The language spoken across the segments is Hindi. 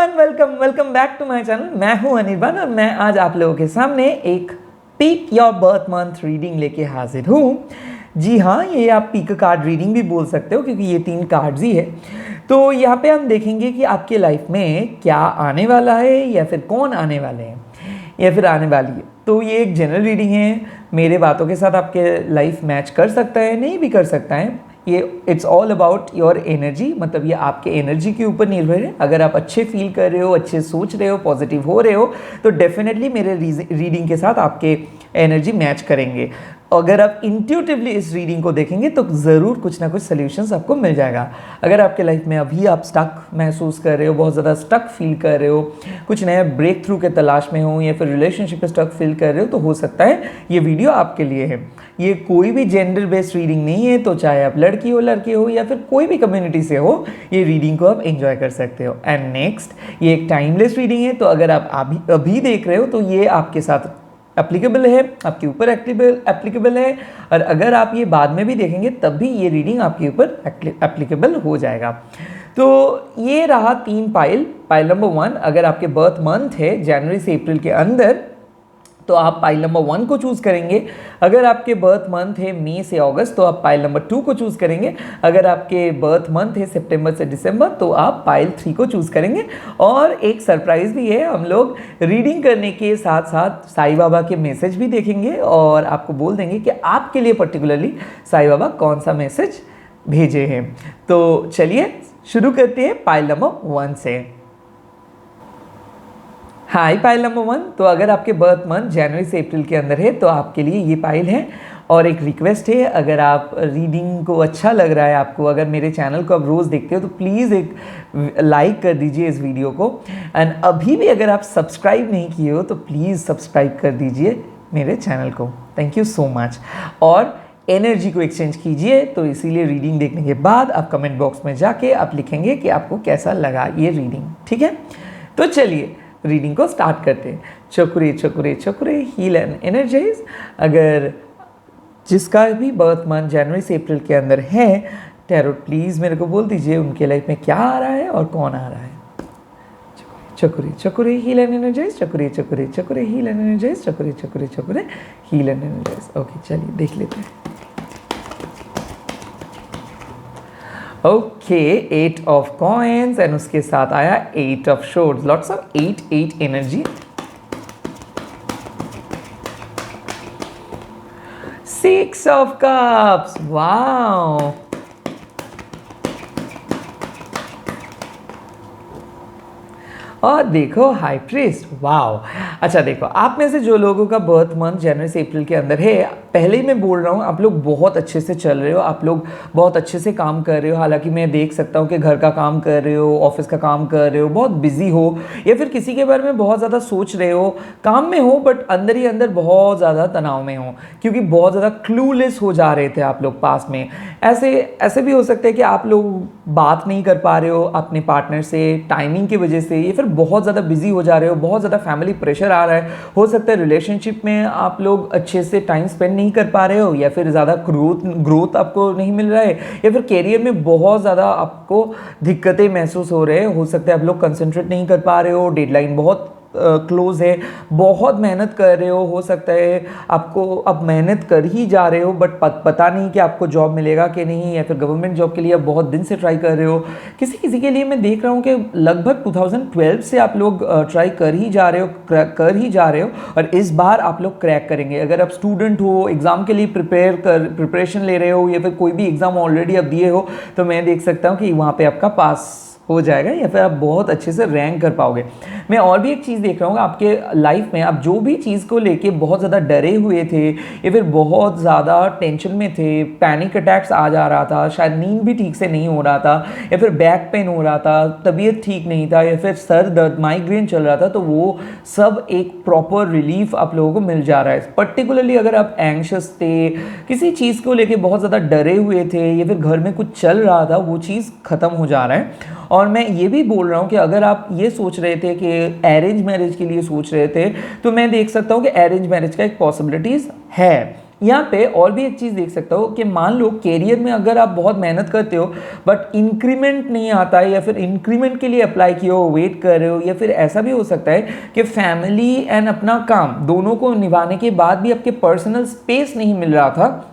Everyone, welcome back to my channel. मैं हूं अनिर्बान और मैं आज आप लोगों के सामने एक pick your birth month reading लेके हाजिर हूं। जी हाँ, ये आप पिक कार्ड रीडिंग भी बोल सकते हो क्योंकि ये 3 कार्ड्स ही है। तो यहाँ पे हम देखेंगे कि आपके लाइफ में क्या आने वाला है या फिर कौन आने वाले हैं या फिर आने वाली है। तो ये एक जनरल रीडिंग है, मेरे बातों के साथ आपके लाइफ मैच कर सकता है, नहीं भी कर सकता है। ये it's all about your energy, मतलब ये आपके एनर्जी के ऊपर निर्भर है। अगर आप अच्छे फील कर रहे हो, अच्छे सोच रहे हो, पॉजिटिव हो रहे हो तो डेफिनेटली मेरे रीडिंग के साथ आपके एनर्जी मैच करेंगे। अगर आप इंट्यूटिवली इस रीडिंग को देखेंगे तो ज़रूर कुछ ना कुछ सॉल्यूशंस आपको मिल जाएगा। अगर आपके लाइफ में अभी आप स्टक महसूस कर रहे हो, बहुत ज़्यादा स्टक फील कर रहे हो, कुछ नया ब्रेक थ्रू के तलाश में हो या फिर रिलेशनशिप में स्टक फील कर रहे हो तो हो सकता है ये वीडियो आपके लिए है। ये कोई भी जेंडर बेस्ड रीडिंग नहीं है, तो चाहे आप लड़की हो, लड़के हो या फिर कोई भी कम्युनिटी से हो, ये रीडिंग को आप एंजॉय कर सकते हो। एंड नेक्स्ट, ये एक टाइमलेस रीडिंग है, तो अगर आप अभी देख रहे हो तो ये आपके साथ एप्लीकेबल है, आपके ऊपर एप्लीकेबल है, और अगर आप ये बाद में भी देखेंगे तब भी ये रीडिंग आपके ऊपर एप्लीकेबल हो जाएगा। तो ये रहा 3 पाइल नंबर 1। अगर आपके बर्थ मंथ है जनवरी से अप्रैल के अंदर तो आप पाइल नंबर 1 को चूज़ करेंगे। अगर आपके बर्थ मंथ है मई से अगस्त तो आप पाइल नंबर 2 को चूज़ करेंगे। अगर आपके बर्थ मंथ है सितंबर से दिसंबर तो आप पाइल 3 को चूज़ करेंगे। और एक सरप्राइज़ भी है, हम लोग रीडिंग करने के साथ साथ साईं बाबा के मैसेज भी देखेंगे और आपको बोल देंगे कि आपके लिए पर्टिकुलरली साईं बाबा कौन सा मैसेज भेजे हैं। तो चलिए शुरू करते हैं पाइल नंबर 1 से। हाय पाइल नंबर 1। तो अगर आपके बर्थ मंथ जनवरी से अप्रैल के अंदर है तो आपके लिए ये पाइल है। और एक रिक्वेस्ट है, अगर आप रीडिंग को अच्छा लग रहा है आपको, अगर मेरे चैनल को आप रोज़ देखते हो तो प्लीज़ एक लाइक कर दीजिए इस वीडियो को। एंड अभी भी अगर आप सब्सक्राइब नहीं किए हो तो प्लीज़ सब्सक्राइब कर दीजिए मेरे चैनल को। Thank you so much. और एनर्जी को एक्सचेंज कीजिए, तो इसीलिए रीडिंग देखने के बाद आप कमेंट बॉक्स में जाके आप लिखेंगे कि आपको कैसा लगा ये रीडिंग, ठीक है। तो चलिए रीडिंग को स्टार्ट करते हैं। चकुरे चकुरे चकुरे हील एंड एनर्जाइज। अगर जिसका भी बर्थ मंथ जनवरी से अप्रैल के अंदर है, टैरोट प्लीज़ मेरे को बोल दीजिए उनके लाइफ में क्या आ रहा है और कौन आ रहा है। चकुरे चकुरे हील एंड एनर्जाइज, चकुरे चकुरे चकुरे हील एंड एनर्जाइज, चकुरे चकुरे चकुरे हील एंड एनर्जाइज। ओके चलिए देख लेते हैं। ओके, 8 ऑफ कॉइन्स एंड उसके साथ आया 8 of shards. Lots of 8 energy. 6 of cups. Wow, और देखो हाई प्रीस्ट। वाओ। अच्छा देखो, आप में से जो लोगों का बर्थ मंथ जनवरी से अप्रैल के अंदर है, पहले ही मैं बोल रहा हूँ आप लोग बहुत अच्छे से चल रहे हो, आप लोग बहुत अच्छे से काम कर रहे हो। हालांकि मैं देख सकता हूँ कि घर का काम कर रहे हो, ऑफिस का काम कर रहे हो, बहुत बिजी हो, या फिर किसी के बारे में बहुत ज़्यादा सोच रहे हो, काम में हो बट अंदर ही अंदर बहुत ज़्यादा तनाव में हो, क्योंकि बहुत ज़्यादा क्लूलेस हो जा रहे थे आप लोग पास में। ऐसे भी हो सकता है कि आप लोग बात नहीं कर पा रहे हो अपने पार्टनर से टाइमिंग की वजह से, या फिर बहुत ज़्यादा बिजी हो जा रहे हो, बहुत ज़्यादा फैमिली प्रेशर आ रहा है। हो सकता है रिलेशनशिप में आप लोग अच्छे से टाइम स्पेंड नहीं कर पा रहे हो, या फिर ज़्यादा ग्रोथ आपको नहीं मिल रहा है, या फिर कैरियर में बहुत ज़्यादा आपको दिक्कतें महसूस हो रहे हैं। हो सकता है आप लोग कंसंट्रेट नहीं कर पा रहे हो, डेडलाइन बहुत क्लोज है, बहुत मेहनत कर रहे हो सकता है आपको अब मेहनत कर ही जा रहे हो बट पता नहीं कि आपको जॉब मिलेगा कि नहीं, या फिर गवर्नमेंट जॉब के लिए आप बहुत दिन से ट्राई कर रहे हो। किसी के लिए मैं देख रहा हूँ कि लगभग 2012 से आप लोग ट्राई कर ही जा रहे हो और इस बार आप लोग क्रैक करेंगे। अगर आप स्टूडेंट हो, एग्जाम के लिए प्रिपरेशन ले रहे हो, या फिर कोई भी एग्जाम ऑलरेडी आप दिए हो, तो मैं देख सकता हूँ कि वहाँ पे आपका पास हो जाएगा, या फिर आप बहुत अच्छे से रैंक कर पाओगे। मैं और भी एक चीज़ देख रहा हूँ, आपके लाइफ में आप जो भी चीज़ को लेके बहुत ज़्यादा डरे हुए थे, या फिर बहुत ज़्यादा टेंशन में थे, पैनिक अटैक्स आ जा रहा था, शायद नींद भी ठीक से नहीं हो रहा था, या फिर बैक पेन हो रहा था, तबीयत ठीक नहीं था, या फिर सर दर्द, माइग्रेन चल रहा था, तो वो सब एक प्रॉपर रिलीफ आप लोगों को मिल जा रहा है। पर्टिकुलरली अगर आप एंग्शियस थे, किसी चीज़ को लेके बहुत ज़्यादा डरे हुए थे, या फिर घर में कुछ चल रहा था, वो चीज़ ख़त्म हो जा रहा है। और मैं ये भी बोल रहा हूँ कि अगर आप ये सोच रहे थे कि अरेंज मैरिज के लिए सोच रहे थे, तो मैं देख सकता हूँ कि अरेंज मैरिज का एक पॉसिबिलिटीज़ है। यहाँ पे और भी एक चीज़ देख सकता हो कि मान लो कैरियर में अगर आप बहुत मेहनत करते हो बट इंक्रीमेंट नहीं आता है, या फिर इंक्रीमेंट के लिए अप्लाई किए हो, वेट कर रहे हो, या फिर ऐसा भी हो सकता है कि फैमिली एंड अपना काम दोनों को निभाने के बाद भी आपके पर्सनल स्पेस नहीं मिल रहा था,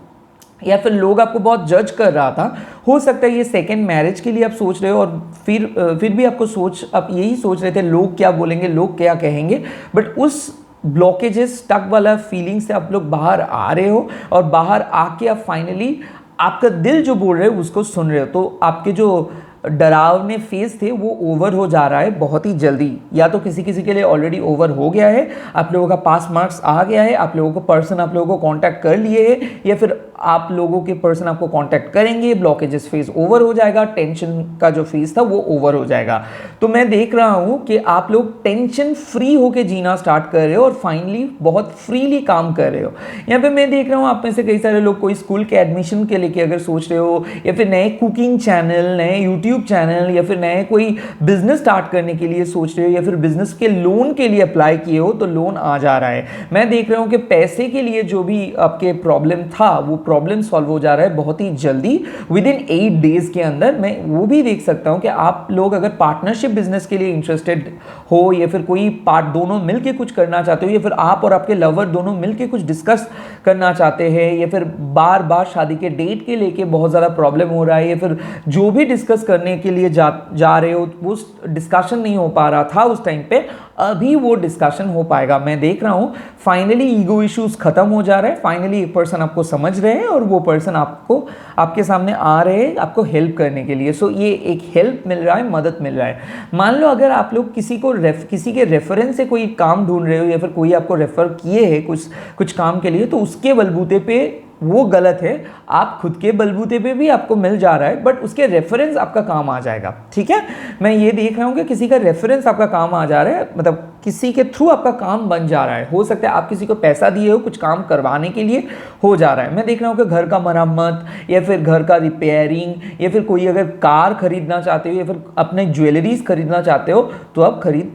या फिर लोग आपको बहुत जज कर रहा था। हो सकता है ये सेकंड मैरिज के लिए आप सोच रहे हो और फिर भी आप यही सोच रहे थे लोग क्या बोलेंगे, लोग क्या कहेंगे, बट उस ब्लॉकेजेस स्टक वाला फीलिंग से आप लोग बाहर आ रहे हो, और बाहर आके आप फाइनली आपका दिल जो बोल रहे हो उसको सुन रहे हो। तो आपके जो डरावने फेज थे वो ओवर हो जा रहा है बहुत ही जल्दी, या तो किसी किसी के लिए ऑलरेडी ओवर हो गया है, आप लोगों का पास मार्क्स आ गया है, आप लोगों को पर्सन आप लोगों को कांटेक्ट कर लिए है, या फिर आप लोगों के पर्सन आपको कांटेक्ट करेंगे, ब्लॉकेजेस फेज ओवर हो जाएगा, टेंशन का जो फेज था वो ओवर हो जाएगा। तो मैं देख रहा हूं कि आप लोग टेंशन फ्री होके जीना स्टार्ट कर रहे हो और फाइनली बहुत फ्रीली काम कर रहे हो। यहाँ पे मैं देख रहा हूँ आप में से कई सारे लोग कोई स्कूल के एडमिशन के लेके अगर सोच रहे हो, या फिर नए कुकिंग चैनल, नए यूट्यूब चैनल, या फिर नए कोई बिजनेस स्टार्ट करने के लिए सोच रहे हो, या फिर बिजनेस के लोन के लिए अप्लाई किए हो तो लोन आ जा रहा है। मैं देख रहा हूँ कि पैसे के लिए जो भी आपके प्रॉब्लम था वो प्रॉब्लम सॉल्व हो जा रहा है बहुत ही जल्दी, विद इन 8 डेज के अंदर। मैं वो भी देख सकता हूँ कि आप लोग अगर पार्टनरशिप बिजनेस के लिए इंटरेस्टेड हो, या फिर कोई पार्ट दोनों मिलके कुछ करना चाहते हो, या फिर आप और आपके लवर दोनों मिलके कुछ डिस्कस करना चाहते हैं, या फिर बार बार शादी के डेट के लेके बहुत ज़्यादा प्रॉब्लम हो रहा है, या फिर जो भी डिस्कस करने के लिए जा रहे हो वो डिस्कशन नहीं हो पा रहा था उस टाइम पे, अभी वो डिस्कशन हो पाएगा। मैं देख रहा हूँ फाइनली ईगो इश्यूज खत्म हो जा रहे हैं, फाइनली एक पर्सन आपको समझ रहे हैं और वो पर्सन आपके सामने आ रहे हैं आपको हेल्प करने के लिए। सो ये एक हेल्प मिल रहा है, मदद मिल रहा है। मान लो अगर आप लोग किसी के रेफरेंस से कोई काम ढूंढ रहे हो, या फिर कोई आपको रेफर किए है कुछ काम के लिए, तो उसके बलबूते पे वो गलत है, आप खुद के बलबूते पे भी आपको मिल जा रहा है बट उसके रेफरेंस आपका काम आ जाएगा। ठीक है, मैं ये देख रहा हूँ कि किसी का रेफरेंस आपका काम आ जा रहा है, मतलब किसी के थ्रू आपका काम बन जा रहा है। हो सकता है आप किसी को पैसा दिए हो कुछ काम करवाने के लिए, हो जा रहा है। मैं देख रहा हूँ कि घर का मरम्मत, या फिर घर का रिपेयरिंग, या फिर कोई अगर कार खरीदना चाहते हो, या फिर अपने ज्वेलरीज खरीदना चाहते हो तो आप खरीद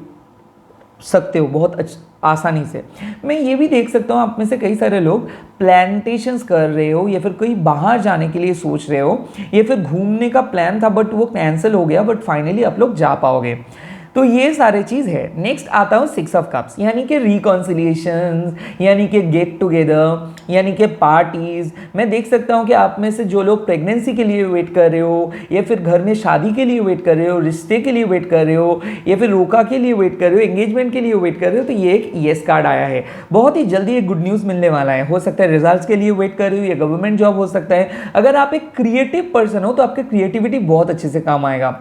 सकते हो बहुत आसानी से। मैं ये भी देख सकता हूँ आप में से कई सारे लोग प्लांटेशंस कर रहे हो, या फिर कोई बाहर जाने के लिए सोच रहे हो, या फिर घूमने का प्लान था बट वो कैंसिल हो गया, बट फाइनली आप लोग जा पाओगे। तो ये सारे चीज़ है। नेक्स्ट आता हूँ 6 ऑफ कप्स, यानी कि रिकॉन्सिलिएशन, यानी कि गेट टुगेदर, यानी कि पार्टीज। मैं देख सकता हूँ कि आप में से जो लोग प्रेगनेंसी के लिए वेट कर रहे हो, या फिर घर में शादी के लिए वेट कर रहे हो, रिश्ते के लिए वेट कर रहे हो, या फिर रोका के लिए वेट कर रहे हो, एंगेजमेंट के लिए वेट कर रहे हो, तो ये एक येस कार्ड आया है। बहुत ही जल्दी एक गुड न्यूज़ मिलने वाला है। हो सकता है रिजल्ट्स के लिए वेट कर रहे हो, या गवर्नमेंट जॉब हो सकता है। अगर आप एक क्रिएटिव पर्सन हो तो आपकी क्रिएटिविटी बहुत अच्छे से काम आएगा।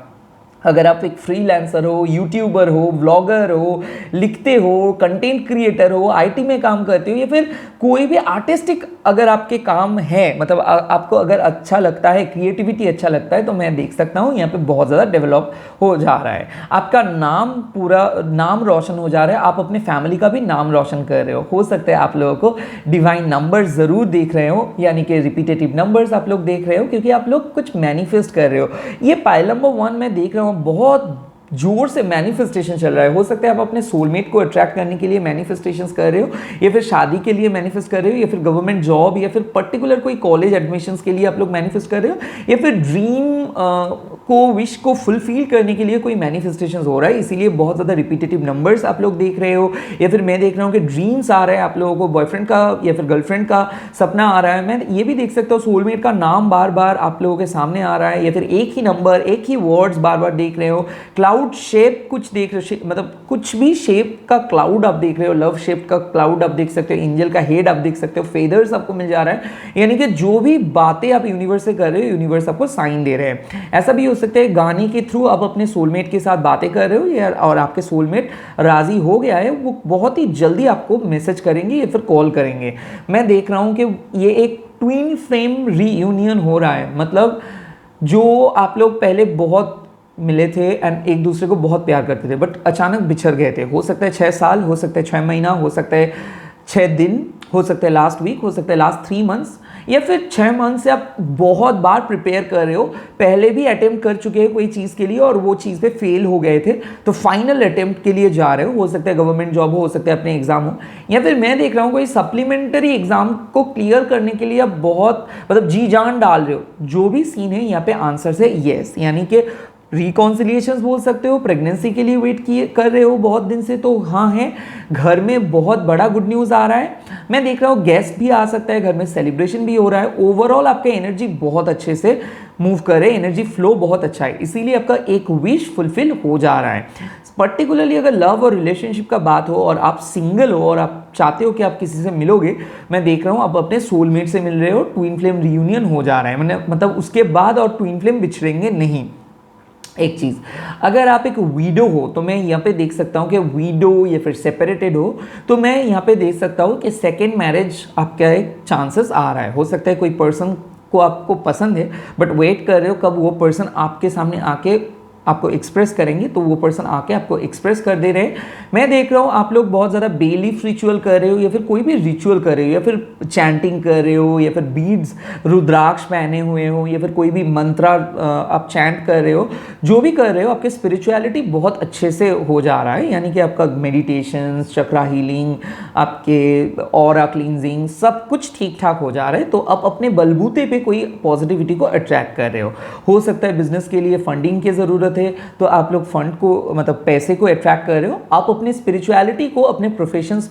अगर आप एक फ्रीलांसर हो, यूट्यूबर हो, व्लॉगर हो, लिखते हो, कंटेंट क्रिएटर हो, आईटी में काम करते हो, या फिर कोई भी आर्टिस्टिक अगर आपके काम है, मतलब आपको अगर अच्छा लगता है, क्रिएटिविटी अच्छा लगता है, तो मैं देख सकता हूँ यहाँ पे बहुत ज़्यादा डेवलप हो जा रहा है। आपका पूरा नाम रोशन हो जा रहा है, आप अपने फैमिली का भी नाम रोशन कर रहे हो सकता है आप लोगों को डिवाइन नंबर्स ज़रूर देख रहे हो, यानी कि रिपीटेटिव नंबर्स आप लोग देख रहे हो, क्योंकि आप लोग कुछ मैनिफेस्ट कर रहे हो। ये पाइल नंबर 1 मैं देख रहा हूँ बहुत जोर से मैनिफेस्टेशन चल रहा है। हो सकता है आप अपने सोलमेट को अट्रैक्ट करने के लिए मैनिफेस्टेशंस कर रहे हो, या फिर शादी के लिए मैनिफेस्ट कर रहे हो, या फिर गवर्नमेंट जॉब, या फिर पर्टिकुलर कोई कॉलेज एडमिशंस के लिए आप लोग मैनिफेस्ट कर रहे हो, या फिर ड्रीम को, विश को फुलफिल करने के लिए कोई मैनिफेस्टेशंस हो रहा है, इसीलिए बहुत ज़्यादा रिपीटेटिव नंबर्स आप लोग देख रहे हो। या फिर मैं देख रहा हूँ कि ड्रीम्स आ रहे हैं आप लोगों को, बॉयफ्रेंड का या फिर गर्लफ्रेंड का सपना आ रहा है। मैं ये भी देख सकता हूँ सोलमेट का नाम बार बार आप लोगों के सामने आ रहा है, या फिर एक ही नंबर, एक ही वर्ड्स बार बार देख रहे हो। क्लाउड शेप कुछ देख रहे हो, मतलब कुछ भी शेप का क्लाउड आप देख रहे हो, लव शेप का क्लाउड आप देख सकते हो, एंजल का हेड आप देख सकते हो, फेदर्स आपको मिल जा रहा है, यानी कि जो भी बातें आप यूनिवर्स से कर रहे हो यूनिवर्स आपको साइन दे रहे हैं। ऐसा भी हो सकता है गाने के थ्रू आप अपने सोलमेट के साथ बातें कर रहे हो, या और आपके सोलमेट राजी हो गया है, वो बहुत ही जल्दी आपको मैसेज करेंगे या फिर कॉल करेंगे। मैं देख रहा हूं कि ये एक ट्विन फ्लेम रीयूनियन हो रहा है, मतलब जो आप लोग पहले बहुत मिले थे एंड एक दूसरे को बहुत प्यार करते थे बट अचानक बिछड़ गए थे। हो सकता है 6 साल, हो सकता है 6 महीना, हो सकता है 6 दिन, हो सकता है लास्ट वीक, हो सकता है लास्ट 3 मंथ्स, या फिर 6 मंथ से आप बहुत बार प्रिपेयर कर रहे हो, पहले भी अटेम्प्ट कर चुके हैं कोई चीज़ के लिए और वो चीज़ पे फेल हो गए थे, तो फाइनल अटेम्प्ट के लिए जा रहे हो सकता है गवर्नमेंट जॉब हो सकता है अपने एग्जाम हो, या फिर मैं देख रहा हूँ कोई सप्लीमेंट्री एग्जाम को क्लियर करने के लिए आप बहुत मतलब जी जान डाल रहे हो। जो भी सीन है यहाँ पे आंसर से येस, यानी कि रिकॉन्सिलिएशंस बोल सकते हो, प्रेगनेंसी के लिए वेट किए कर रहे हो बहुत दिन से, तो हाँ है, घर में बहुत बड़ा गुड न्यूज़ आ रहा है। मैं देख रहा हूँ गेस्ट भी आ सकता है, घर में सेलिब्रेशन भी हो रहा है। ओवरऑल आपका एनर्जी बहुत अच्छे से मूव करे, एनर्जी फ्लो बहुत अच्छा है, इसीलिए आपका एक विश फुलफिल हो जा रहा है। पर्टिकुलरली अगर लव और रिलेशनशिप का बात हो और आप सिंगल हो और आप चाहते हो कि आप किसी से मिलोगे, मैं देख रहा हूँ आप अपने सोलमेट से मिल रहे हो, ट्विन फ्लेम रियूनियन हो जा रहा है, मतलब उसके बाद और ट्विन फ्लेम बिछड़ेंगे नहीं। एक चीज़, अगर आप एक वीडो हो तो मैं यहाँ पे देख सकता हूँ कि वीडो या फिर सेपरेटेड हो, तो मैं यहाँ पे देख सकता हूँ कि सेकेंड मैरिज आपका एक चांसेस आ रहा है। हो सकता है कोई पर्सन को आपको पसंद है बट वेट कर रहे हो कब वो पर्सन आपके सामने आके आपको एक्सप्रेस करेंगे, तो वो पर्सन आके आपको एक्सप्रेस कर दे रहे हैं। मैं देख रहा हूँ आप लोग बहुत ज़्यादा बेलीफ रिचुअल कर रहे हो या फिर कोई भी रिचुअल कर रहे हो या फिर चैंटिंग कर रहे हो या फिर बीड्स रुद्राक्ष पहने हुए हो या फिर कोई भी मंत्रा आप चैंट कर रहे हो, जो भी कर रहे हो आपके स्पिरिचुअलिटी बहुत अच्छे से हो जा रहा है, यानी कि आपका मेडिटेशन, चक्रा हीलिंग, आपके ऑरा क्लींजिंग सब कुछ ठीक ठाक हो जा रहा है। तो आप अपने बलबूते पे कोई पॉजिटिविटी को अट्रैक्ट कर रहे हो सकता है बिजनेस के लिए फंडिंग की ज़रूरत है तो आप लोग फंड को मतलब पैसे को अट्रैक्ट कर रहे हो। आप अपने स्पिरिचुअलिटी को अपने प्रोफेशंस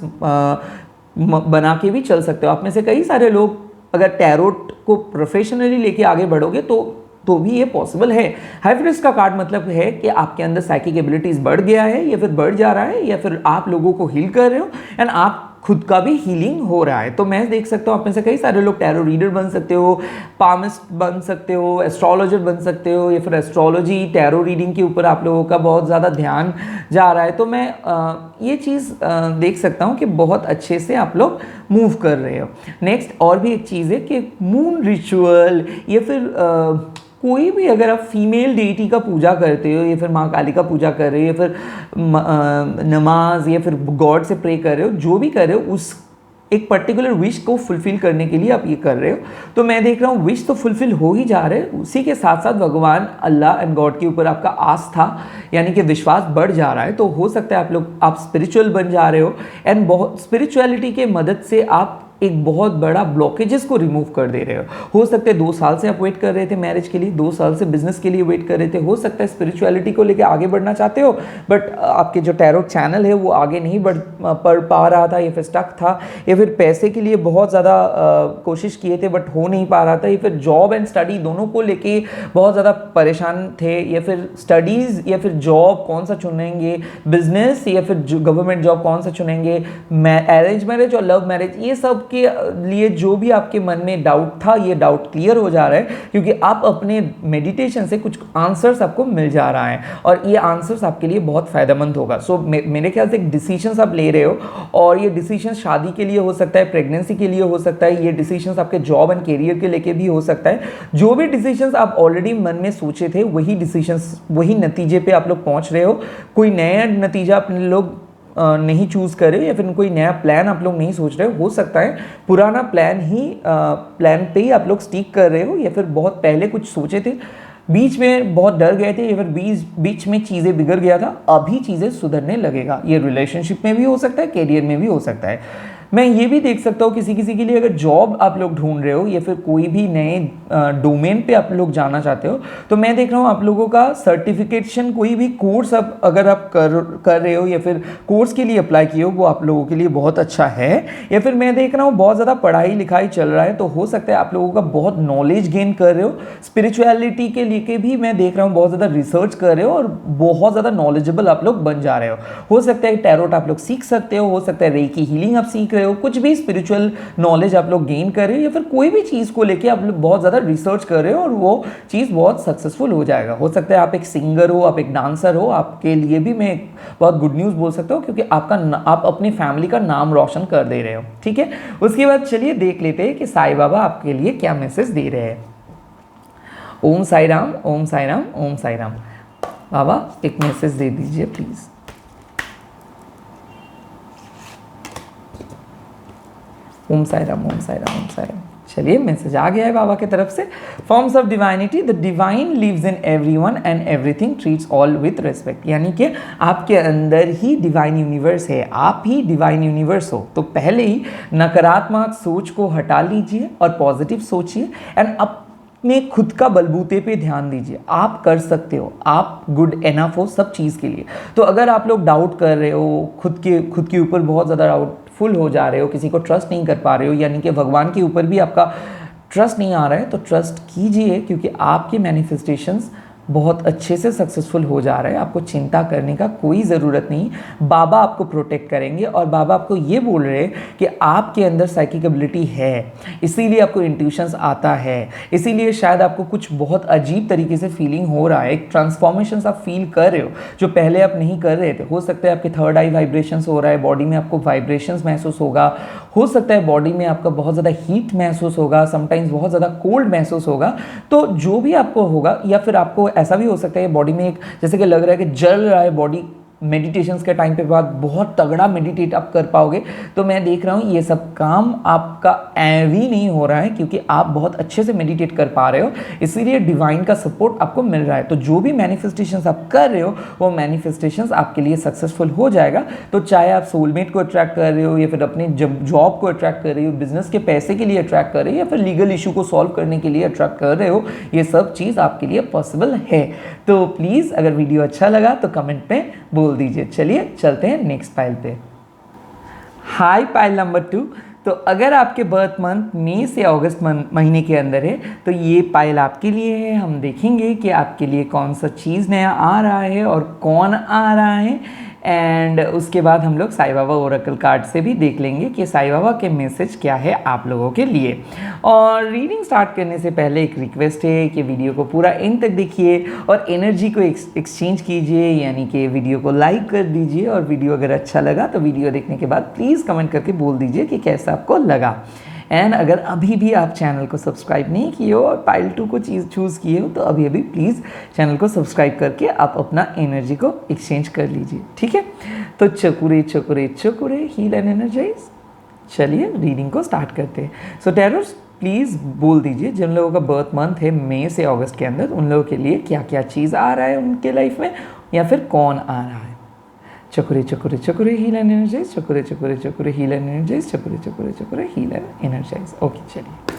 बना के भी चल सकते हो। आप में से कई सारे लोग अगर टैरोट को प्रोफेशनली लेके आगे बढ़ोगे तो भी ये पॉसिबल है। हाई प्रीस्ट का कार्ड मतलब है कि आपके अंदर साइकिक एबिलिटीज बढ़ गया है या फिर बढ़ जा रहा है या फिर आप लोगों को हील कर रहे हो एंड आप खुद का भी हीलिंग हो रहा है। तो मैं देख सकता हूँ आप में से कई सारे लोग टैरो रीडर बन सकते हो, पामिस्ट बन सकते हो, एस्ट्रोलॉजर बन सकते हो या फिर एस्ट्रोलॉजी टैरो रीडिंग के ऊपर आप लोगों का बहुत ज़्यादा ध्यान जा रहा है। तो मैं ये चीज़ देख सकता हूँ कि बहुत अच्छे से आप लोग मूव कर रहे हो। नेक्स्ट और भी एक चीज़ है कि मून रिचुअल या फिर कोई भी अगर आप फीमेल डेटी का पूजा करते हो या फिर माँ काली का पूजा कर रहे हो या फिर नमाज या फिर गॉड से प्रे कर रहे हो, जो भी कर रहे हो उस एक पर्टिकुलर विश को फुलफिल करने के लिए आप ये कर रहे हो। तो मैं देख रहा हूँ विश तो फुलफिल हो ही जा रहे हैं, उसी के साथ साथ भगवान अल्लाह एंड गॉड के ऊपर आपका आस्था यानी कि विश्वास बढ़ जा रहा है। तो हो सकता है आप स्पिरिचुअल बन जा रहे हो एंड बहुत स्पिरिचुअलिटी के मदद से आप एक बहुत बड़ा ब्लॉकेजेस को रिमूव कर दे रहे हो सकता है 2 साल से आप वेट कर रहे थे मैरिज के लिए, 2 साल से बिजनेस के लिए वेट कर रहे थे, हो सकता है स्पिरिचुअलिटी को लेके आगे बढ़ना चाहते हो बट आपके जो टैरो चैनल है वो आगे नहीं बढ़ पा रहा था या फिर स्टक था या फिर पैसे के लिए बहुत ज़्यादा कोशिश किए थे बट हो नहीं पा रहा था या फिर जॉब एंड स्टडी दोनों को लेके बहुत ज़्यादा परेशान थे या फिर स्टडीज़ या फिर जॉब कौन सा चुनेंगे, बिजनेस या फिर गवर्नमेंट जॉब कौन सा चुनेंगे, अरेंज मैरिज और लव मैरिज, ये सब के लिए जो भी आपके मन में डाउट था ये डाउट क्लियर हो जा रहा है क्योंकि आप अपने मेडिटेशन से कुछ आंसर्स आपको मिल जा रहा है और ये आंसर्स आपके लिए बहुत फायदेमंद होगा। सो मेरे ख्याल से एक डिसीजंस आप ले रहे हो और ये डिसीजंस शादी के लिए हो सकता है, प्रेगनेंसी के लिए हो सकता है, ये डिसीजंस आपके जॉब एंड करियर के लेके भी हो सकता है। जो भी डिसीजंस आप ऑलरेडी मन में सोचे थे वही डिसीजंस वही नतीजे पे आप लोग पहुंच रहे हो। कोई नया नतीजा अपने लोग नहीं चूज़ कर रहे हो या फिर कोई नया प्लान आप लोग नहीं सोच रहे हो सकता है पुराना प्लान पे ही आप लोग स्टिक कर रहे हो या फिर बहुत पहले कुछ सोचे थे, बीच में बहुत डर गए थे या फिर बीच में चीज़ें बिगड़ गया था, अभी चीज़ें सुधरने लगेगा। ये रिलेशनशिप में भी हो सकता है, करियर में भी हो सकता है। मैं ये भी देख सकता हूँ किसी के लिए अगर जॉब आप लोग ढूंढ रहे हो या फिर कोई भी नए डोमेन पे आप लोग जाना चाहते हो तो मैं देख रहा हूँ आप लोगों का सर्टिफिकेशन कोई भी कोर्स अगर आप कर रहे हो या फिर कोर्स के लिए अप्लाई किए हो वो आप लोगों के लिए बहुत अच्छा है। या फिर मैं देख रहा हूँ बहुत ज़्यादा पढ़ाई लिखाई चल रहा है तो हो सकता है आप लोगों का बहुत नॉलेज गेन कर रहे हो, स्पिरिचुअलिटी के लिए भी मैं देख रहा हूँ बहुत ज़्यादा रिसर्च कर रहे हो और बहुत ज़्यादा नॉलेजेबल आप लोग बन जा रहे हो सकता है टैरोट आप लोग सीख सकते हो सकता है रेकी हीलिंग आप सीख रहे हो, कुछ भी स्पिरिचुअल नॉलेज आप लोग गेन कर रहे हो या फिर कोई भी चीज़ को लेके आप लोग बहुत ज़्यादा रिसर्च कर रहे हो और वो चीज़ बहुत सक्सेसफुल हो जाएगा। हो सकता है आप एक सिंगर हो, आप एक डांसर हो, आपके लिए भी मैं बहुत गुड न्यूज़ बोल सकता हूँ क्योंकि आप अपनी फैमिली का नाम रोशन कर दे रहे हो। ठीक है, उसके बाद चलिए देख लेते हैं कि साईं बाबा आपके लिए क्या मैसेज दे रहे हैं। ओम साई राम, ओम साई राम, ओम साई राम। बाबा एक मैसेज दे दीजिए प्लीज़। ओम साई राम, ओम साई राम, ओम साई राम। चलिए मैसेज आ गया है बाबा की तरफ से। Forms of divinity, the divine lives in everyone and everything treats all with respect. यानी कि आपके अंदर ही डिवाइन यूनिवर्स है, आप ही डिवाइन यूनिवर्स हो। तो पहले ही नकारात्मक सोच को हटा लीजिए और पॉजिटिव सोचिए एंड अपने खुद का बलबूते पे ध्यान दीजिए। आप कर सकते हो, आप गुड एनफ हो सब चीज़ के लिए। तो अगर आप लोग डाउट कर रहे हो, खुद के ऊपर बहुत ज़्यादा डाउटफुल हो जा रहे हो, किसी को ट्रस्ट नहीं कर पा रहे हो, यानी कि भगवान के ऊपर भी आपका ट्रस्ट नहीं आ रहा है, तो ट्रस्ट कीजिए क्योंकि आपके मैनिफेस्टेशंस बहुत अच्छे से सक्सेसफुल हो जा रहे हैं। आपको चिंता करने का कोई ज़रूरत नहीं। बाबा आपको प्रोटेक्ट करेंगे और बाबा आपको ये बोल रहे हैं कि आपके अंदर साइकिक एबिलिटी है, इसीलिए आपको इंट्यूशंस आता है, इसीलिए शायद आपको कुछ बहुत अजीब तरीके से फीलिंग हो रहा है। एक ट्रांसफॉर्मेशंस आप फील कर रहे हो जो पहले आप नहीं कर रहे थे। हो सकता है आपके थर्ड आई वाइब्रेशंस हो रहा है, बॉडी में आपको वाइब्रेशंस महसूस होगा। हो सकता है बॉडी में आपका बहुत ज़्यादा हीट महसूस होगा, समटाइम्स बहुत ज़्यादा कोल्ड महसूस होगा। तो जो भी आपको होगा, या फिर आपको ऐसा भी हो सकता है बॉडी में एक जैसे कि लग रहा है कि जल रहा है बॉडी, मेडिटेशंस के टाइम पे बाद बहुत तगड़ा मेडिटेट आप कर पाओगे। तो मैं देख रहा हूँ ये सब काम आपका एवी नहीं हो रहा है क्योंकि आप बहुत अच्छे से मेडिटेट कर पा रहे हो, इसीलिए डिवाइन का सपोर्ट आपको मिल रहा है। तो जो भी मैनिफेस्टेशंस आप कर रहे हो वो मैनिफेस्टेशंस आपके लिए सक्सेसफुल हो जाएगा। तो चाहे आप सोलमेट को अट्रैक्ट कर रहे हो या फिर अपने जॉब को अट्रैक्ट कर रहे हो, बिजनेस के पैसे के लिए अट्रैक्ट कर रहे हो या फिर लीगल इशू को सॉल्व करने के लिए अट्रैक्ट कर रहे हो, ये सब चीज़ आपके लिए पॉसिबल है। तो प्लीज़ अगर वीडियो अच्छा लगा तो कमेंट में बोल दीजिए। चलिए चलते हैं नेक्स्ट पाइल पे। High pile number 2। तो अगर आपके बर्थ मंथ मई से अगस्त महीने के अंदर है तो ये पाइल आपके लिए है। हम देखेंगे कि आपके लिए कौन सा चीज़ नया आ रहा है और कौन आ रहा है, एंड उसके बाद हम लोग साईं बाबा ओरेकल कार्ड से भी देख लेंगे कि साईं बाबा के मैसेज क्या है आप लोगों के लिए। और रीडिंग स्टार्ट करने से पहले एक रिक्वेस्ट है कि वीडियो को पूरा एंड तक देखिए और एनर्जी को एक्सचेंज कीजिए, यानी कि वीडियो को लाइक कर दीजिए। और वीडियो अगर अच्छा लगा तो वीडियो देखने के बाद प्लीज़ कमेंट करके बोल दीजिए कि कैसा आपको लगा। एंड अगर अभी भी आप चैनल को सब्सक्राइब नहीं किए हो और पाइल 2 को चूज़ किए हो तो अभी प्लीज़ चैनल को सब्सक्राइब करके आप अपना एनर्जी को एक्सचेंज कर लीजिए, ठीक है। तो चकुरे चकुरे चकुरे हील एंड एनर्जाइज। चलिए रीडिंग को स्टार्ट करते हैं। सो टैरोट्स प्लीज़ बोल दीजिए जिन लोगों का बर्थ मंथ है मई से अगस्त के अंदर, उन लोगों के लिए क्या क्या चीज़ आ रहा है उनके लाइफ में, या फिर कौन आ रहा है। चकुरे चकुरे चकुरे हील एंड एनर्जाइज, चकुरे चकुरे चकुरे हील एंड एनर्जाइज, चकुरे चकुरे चकुरे हील एंड एनर्जाइज। ओके चलिए।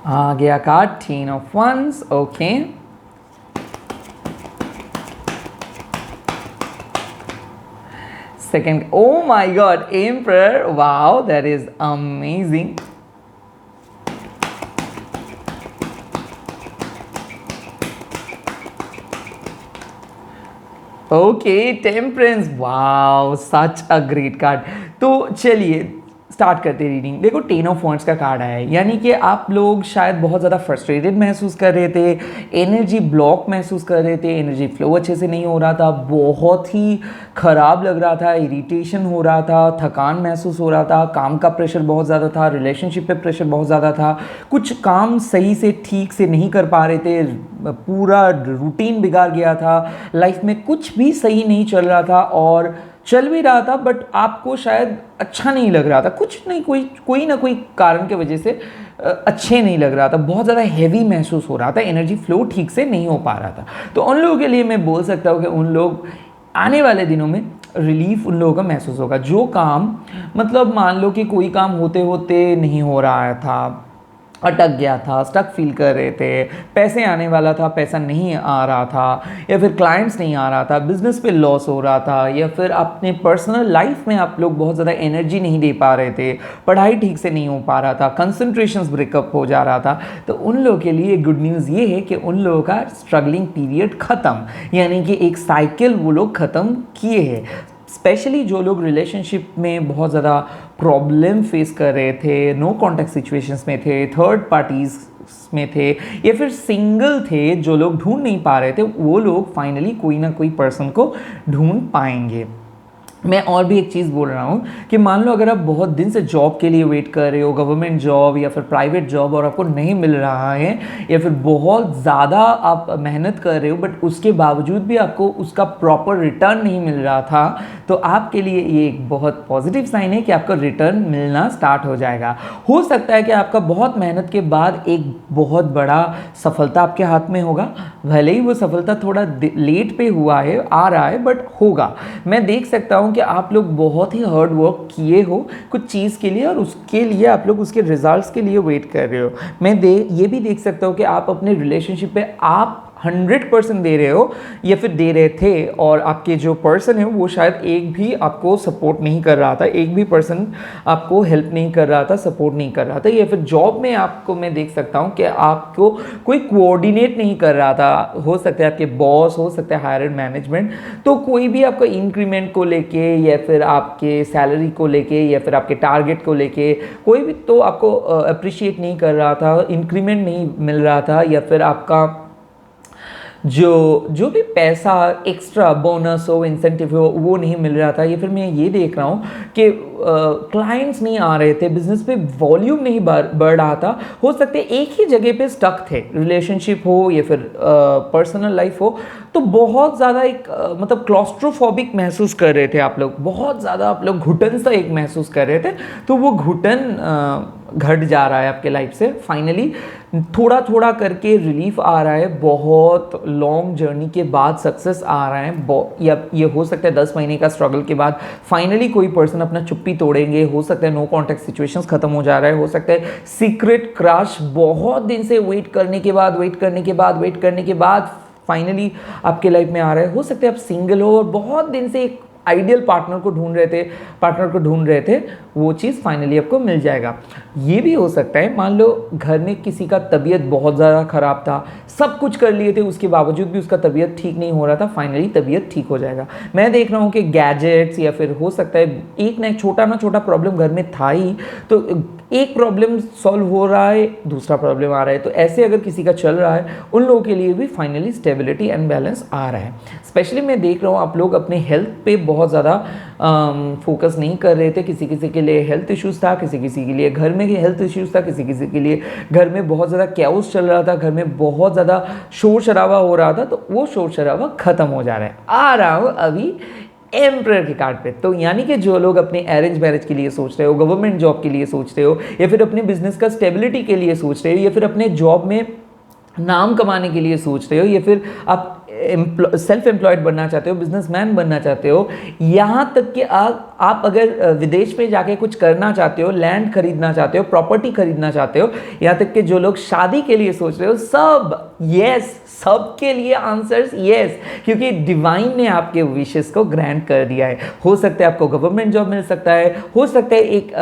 आ गया card 10 of Wands। Okay second, oh my god, Emperor, wow, that is amazing। ओके temperance, wow such a great card. तो चलिए स्टार्ट करते हैं रीडिंग। देखो 10 ऑफ वॉन्ड्स का कार्ड आया है, यानी कि आप लोग शायद बहुत ज़्यादा फ्रस्ट्रेटेड महसूस कर रहे थे, एनर्जी ब्लॉक महसूस कर रहे थे, एनर्जी फ्लो अच्छे से नहीं हो रहा था, बहुत ही ख़राब लग रहा था, इरिटेशन हो रहा था, थकान महसूस हो रहा था, काम का प्रेशर बहुत ज़्यादा था, रिलेशनशिप पे प्रेशर बहुत ज़्यादा था, कुछ काम सही से ठीक से नहीं कर पा रहे थे, पूरा रूटीन बिगाड़ गया था, लाइफ में कुछ भी सही नहीं चल रहा था और चल भी रहा था बट आपको शायद अच्छा नहीं लग रहा था, कुछ नहीं कोई ना कोई कारण के वजह से अच्छे नहीं लग रहा था, बहुत ज़्यादा हैवी महसूस हो रहा था, एनर्जी फ्लो ठीक से नहीं हो पा रहा था। तो उन लोगों के लिए मैं बोल सकता हूँ कि उन लोग आने वाले दिनों में रिलीफ उन लोगों का महसूस होगा। जो काम मतलब मान लो कि कोई काम होते होते नहीं हो रहा था, अटक गया था, स्टक फील कर रहे थे, पैसे आने वाला था पैसा नहीं आ रहा था, या फिर क्लाइंट्स नहीं आ रहा था, बिजनेस पे लॉस हो रहा था, या फिर अपने पर्सनल लाइफ में आप लोग बहुत ज़्यादा एनर्जी नहीं दे पा रहे थे, पढ़ाई ठीक से नहीं हो पा रहा था, कंसंट्रेशंस ब्रेकअप हो जा रहा था, तो उन लोगों के लिए गुड न्यूज़ ये है कि उन लोगों का स्ट्रगलिंग पीरियड ख़त्म, यानी कि एक साइकिल वो लोग ख़त्म किए हैं। स्पेशली जो लोग रिलेशनशिप में बहुत ज़्यादा प्रॉब्लम फेस कर रहे थे, नो कॉन्टैक्ट सिचुएशंस में थे, थर्ड पार्टीज़ में थे, या फिर सिंगल थे, जो लोग ढूंढ नहीं पा रहे थे, वो लोग फाइनली कोई ना कोई पर्सन को ढूंढ पाएंगे। मैं और भी एक चीज़ बोल रहा हूँ कि मान लो अगर आप बहुत दिन से जॉब के लिए वेट कर रहे हो, गवर्नमेंट जॉब या फिर प्राइवेट जॉब, और आपको नहीं मिल रहा है, या फिर बहुत ज़्यादा आप मेहनत कर रहे हो बट उसके बावजूद भी आपको उसका प्रॉपर रिटर्न नहीं मिल रहा था, तो आपके लिए ये एक बहुत पॉजिटिव साइन है कि आपको रिटर्न मिलना स्टार्ट हो जाएगा। हो सकता है कि आपका बहुत मेहनत के बाद एक बहुत बड़ा सफलता आपके हाथ में होगा, भले ही वो सफलता थोड़ा लेट पे हुआ है, आ रहा है, बट होगा। मैं देख सकता हूँ कि आप लोग बहुत ही हार्ड वर्क किए हो कुछ चीज़ के लिए, और उसके लिए आप लोग उसके रिजल्ट्स के लिए वेट कर रहे हो। मैं ये भी देख सकता हूँ कि आप अपने रिलेशनशिप पे आप 100% दे रहे हो या फिर दे रहे थे, और आपके जो पर्सन है वो शायद एक भी आपको सपोर्ट नहीं कर रहा था, एक भी पर्सन आपको हेल्प नहीं कर रहा था, सपोर्ट नहीं कर रहा था, या फिर जॉब में आपको मैं देख सकता हूँ कि आपको कोई कोऑर्डिनेट नहीं कर रहा था। हो सकता है आपके बॉस, हो सकता है हायर मैनेजमेंट, तो कोई भी आपको इंक्रीमेंट को लेके या फिर आपके सैलरी को लेके या फिर आपके टारगेट को लेके कोई भी तो आपको अप्रिशिएट नहीं कर रहा था, इंक्रीमेंट नहीं मिल रहा था, या फिर आपका जो भी पैसा एक्स्ट्रा बोनस हो, इंसेंटिव हो, वो नहीं मिल रहा था, या फिर मैं ये देख रहा हूँ कि क्लाइंट्स नहीं आ रहे थे, बिजनेस पे वॉल्यूम नहीं बढ़ रहा था। हो सकते एक ही जगह पे स्टक थे, रिलेशनशिप हो या फिर पर्सनल लाइफ हो, तो बहुत ज़्यादा एक मतलब क्लॉस्ट्रोफोबिक महसूस कर रहे थे आप लोग, बहुत ज़्यादा आप लोग घुटन सा एक महसूस कर रहे थे। तो वो घुटन घट जा रहा है आपके लाइफ से, फाइनली थोड़ा थोड़ा करके रिलीफ आ रहा है, बहुत लॉन्ग जर्नी के बाद सक्सेस आ रहा है, या ये हो सकता है 10 महीने का स्ट्रगल के बाद फाइनली कोई पर्सन अपना चुप्पी तोड़ेंगे, हो सकता है नो कॉन्टैक्ट सिचुएशंस खत्म हो जा रहा है, हो सकता है सीक्रेट क्रश बहुत दिन से वेट करने के बाद फाइनली आपके लाइफ में आ रहा है। हो सकता है आप सिंगल हो और बहुत दिन से एक आइडियल पार्टनर को ढूंढ रहे थे, वो चीज़ फाइनली आपको मिल जाएगा। ये भी हो सकता है मान लो घर में किसी का तबीयत बहुत ज़्यादा ख़राब था, सब कुछ कर लिए थे, उसके बावजूद भी उसका तबीयत ठीक नहीं हो रहा था, फाइनली तबीयत ठीक हो जाएगा। मैं देख रहा हूँ कि गैजेट्स या फिर हो सकता है एक ना एक छोटा प्रॉब्लम घर में था ही, तो एक प्रॉब्लम सॉल्व हो रहा है, दूसरा प्रॉब्लम आ रहा है, तो ऐसे अगर किसी का चल रहा है, उन लोगों के लिए भी फाइनली स्टेबिलिटी एंड बैलेंस आ रहा है। स्पेशली मैं देख रहा हूँ आप लोग अपने हेल्थ पे बहुत ज़्यादा फोकस नहीं कर रहे थे, किसी किसी के लिए हेल्थ इश्यूज़ था, किसी किसी के लिए घर में हेल्थ इश्यूज़ था, किसी किसी के लिए घर में बहुत ज़्यादा कैओस चल रहा था, घर में बहुत ज़्यादा शोर शराबा हो रहा था, तो वो शोर शराबा खत्म हो जा रहा है। आ रहा हूँ अभी एम्प्रर के कार्ड पे, तो यानी कि जो लोग अपने अरेंज मैरिज के लिए सोच रहे हो, गवर्नमेंट जॉब के लिए सोच रहे हो, या फिर अपने बिजनेस का स्टेबिलिटी के लिए सोच रहे हो, या फिर अपने जॉब में नाम कमाने के लिए सोच रहे हो, या फिर आप सेल्फ एम्प्लॉयड बनना चाहते हो, बिजनेसमैन बनना चाहते हो, यहाँ तक कि आप अगर विदेश में जाके कुछ करना चाहते हो, लैंड खरीदना चाहते हो, प्रॉपर्टी खरीदना चाहते हो, यहाँ तक कि जो लोग शादी के लिए सोच रहे हो, सब यस, सबके लिए आंसर्स यस, क्योंकि डिवाइन ने आपके विशेस को ग्रांट कर दिया है। हो सकता है आपको गवर्नमेंट जॉब मिल सकता है, हो सकता है एक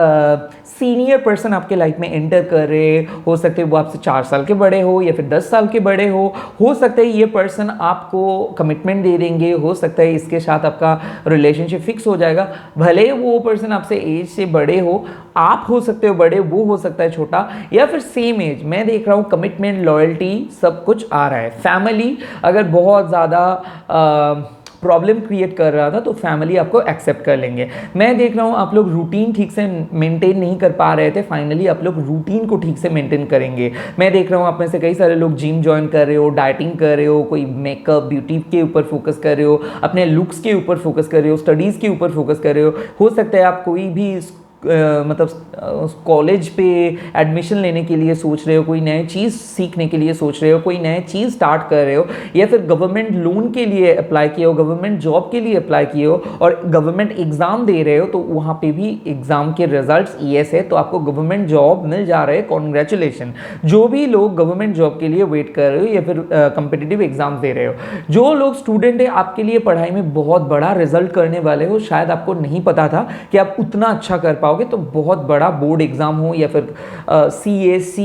सीनियर पर्सन आपके लाइफ में एंटर कर रहे, हो सकते हैं वो आपसे 4 साल के बड़े हो या फिर 10 साल के बड़े हो सकता है ये पर्सन आपको कमिटमेंट दे देंगे, हो सकता है इसके साथ आपका रिलेशनशिप फिक्स हो जाएगा, भले वो पर्सन आपसे एज से बड़े हो, आप हो सकते हो बड़े, वो हो सकता है छोटा, या फिर सेम एज। मैं देख रहा हूँ कमिटमेंट, लॉयल्टी सब कुछ आ रहा है। फैमिली अगर बहुत ज़्यादा प्रॉब्लम क्रिएट कर रहा था, तो फैमिली आपको एक्सेप्ट कर लेंगे। मैं देख रहा हूँ आप लोग रूटीन ठीक से मेंटेन नहीं कर पा रहे थे, फाइनली आप लोग रूटीन को ठीक से मेंटेन करेंगे। मैं देख रहा हूँ आप में से कई सारे लोग जिम ज्वाइन कर रहे हो, डाइटिंग कर रहे हो, कोई मेकअप ब्यूटी के ऊपर फोकस कर रहे हो, अपने लुक्स के ऊपर फोकस कर रहे हो, स्टडीज़ के ऊपर फोकस कर रहे हो सकता है आप कोई भी मतलब कॉलेज पे एडमिशन लेने के लिए सोच रहे हो, कोई नई चीज़ सीखने के लिए सोच रहे हो, कोई नई चीज़ स्टार्ट कर रहे हो, या फिर गवर्नमेंट लोन के लिए अप्लाई किए हो, गवर्नमेंट जॉब के लिए अप्लाई किए हो और गवर्नमेंट एग्ज़ाम दे रहे हो, तो वहाँ पे भी एग्ज़ाम के रिजल्ट्स यस है, तो आपको गवर्नमेंट जॉब मिल जा रहे हैं, कॉन्ग्रेचुलेशन। जो भी लोग गवर्नमेंट जॉब के लिए वेट कर रहे हो या फिर कंपिटिटिव एग्जाम दे रहे हो, जो लोग स्टूडेंट है, आपके लिए पढ़ाई में बहुत बड़ा रिजल्ट करने वाले हो, शायद आपको नहीं पता था कि आप उतना अच्छा कर पाओगे, तो बहुत बड़ा बोर्ड एग्जाम हो या फिर CS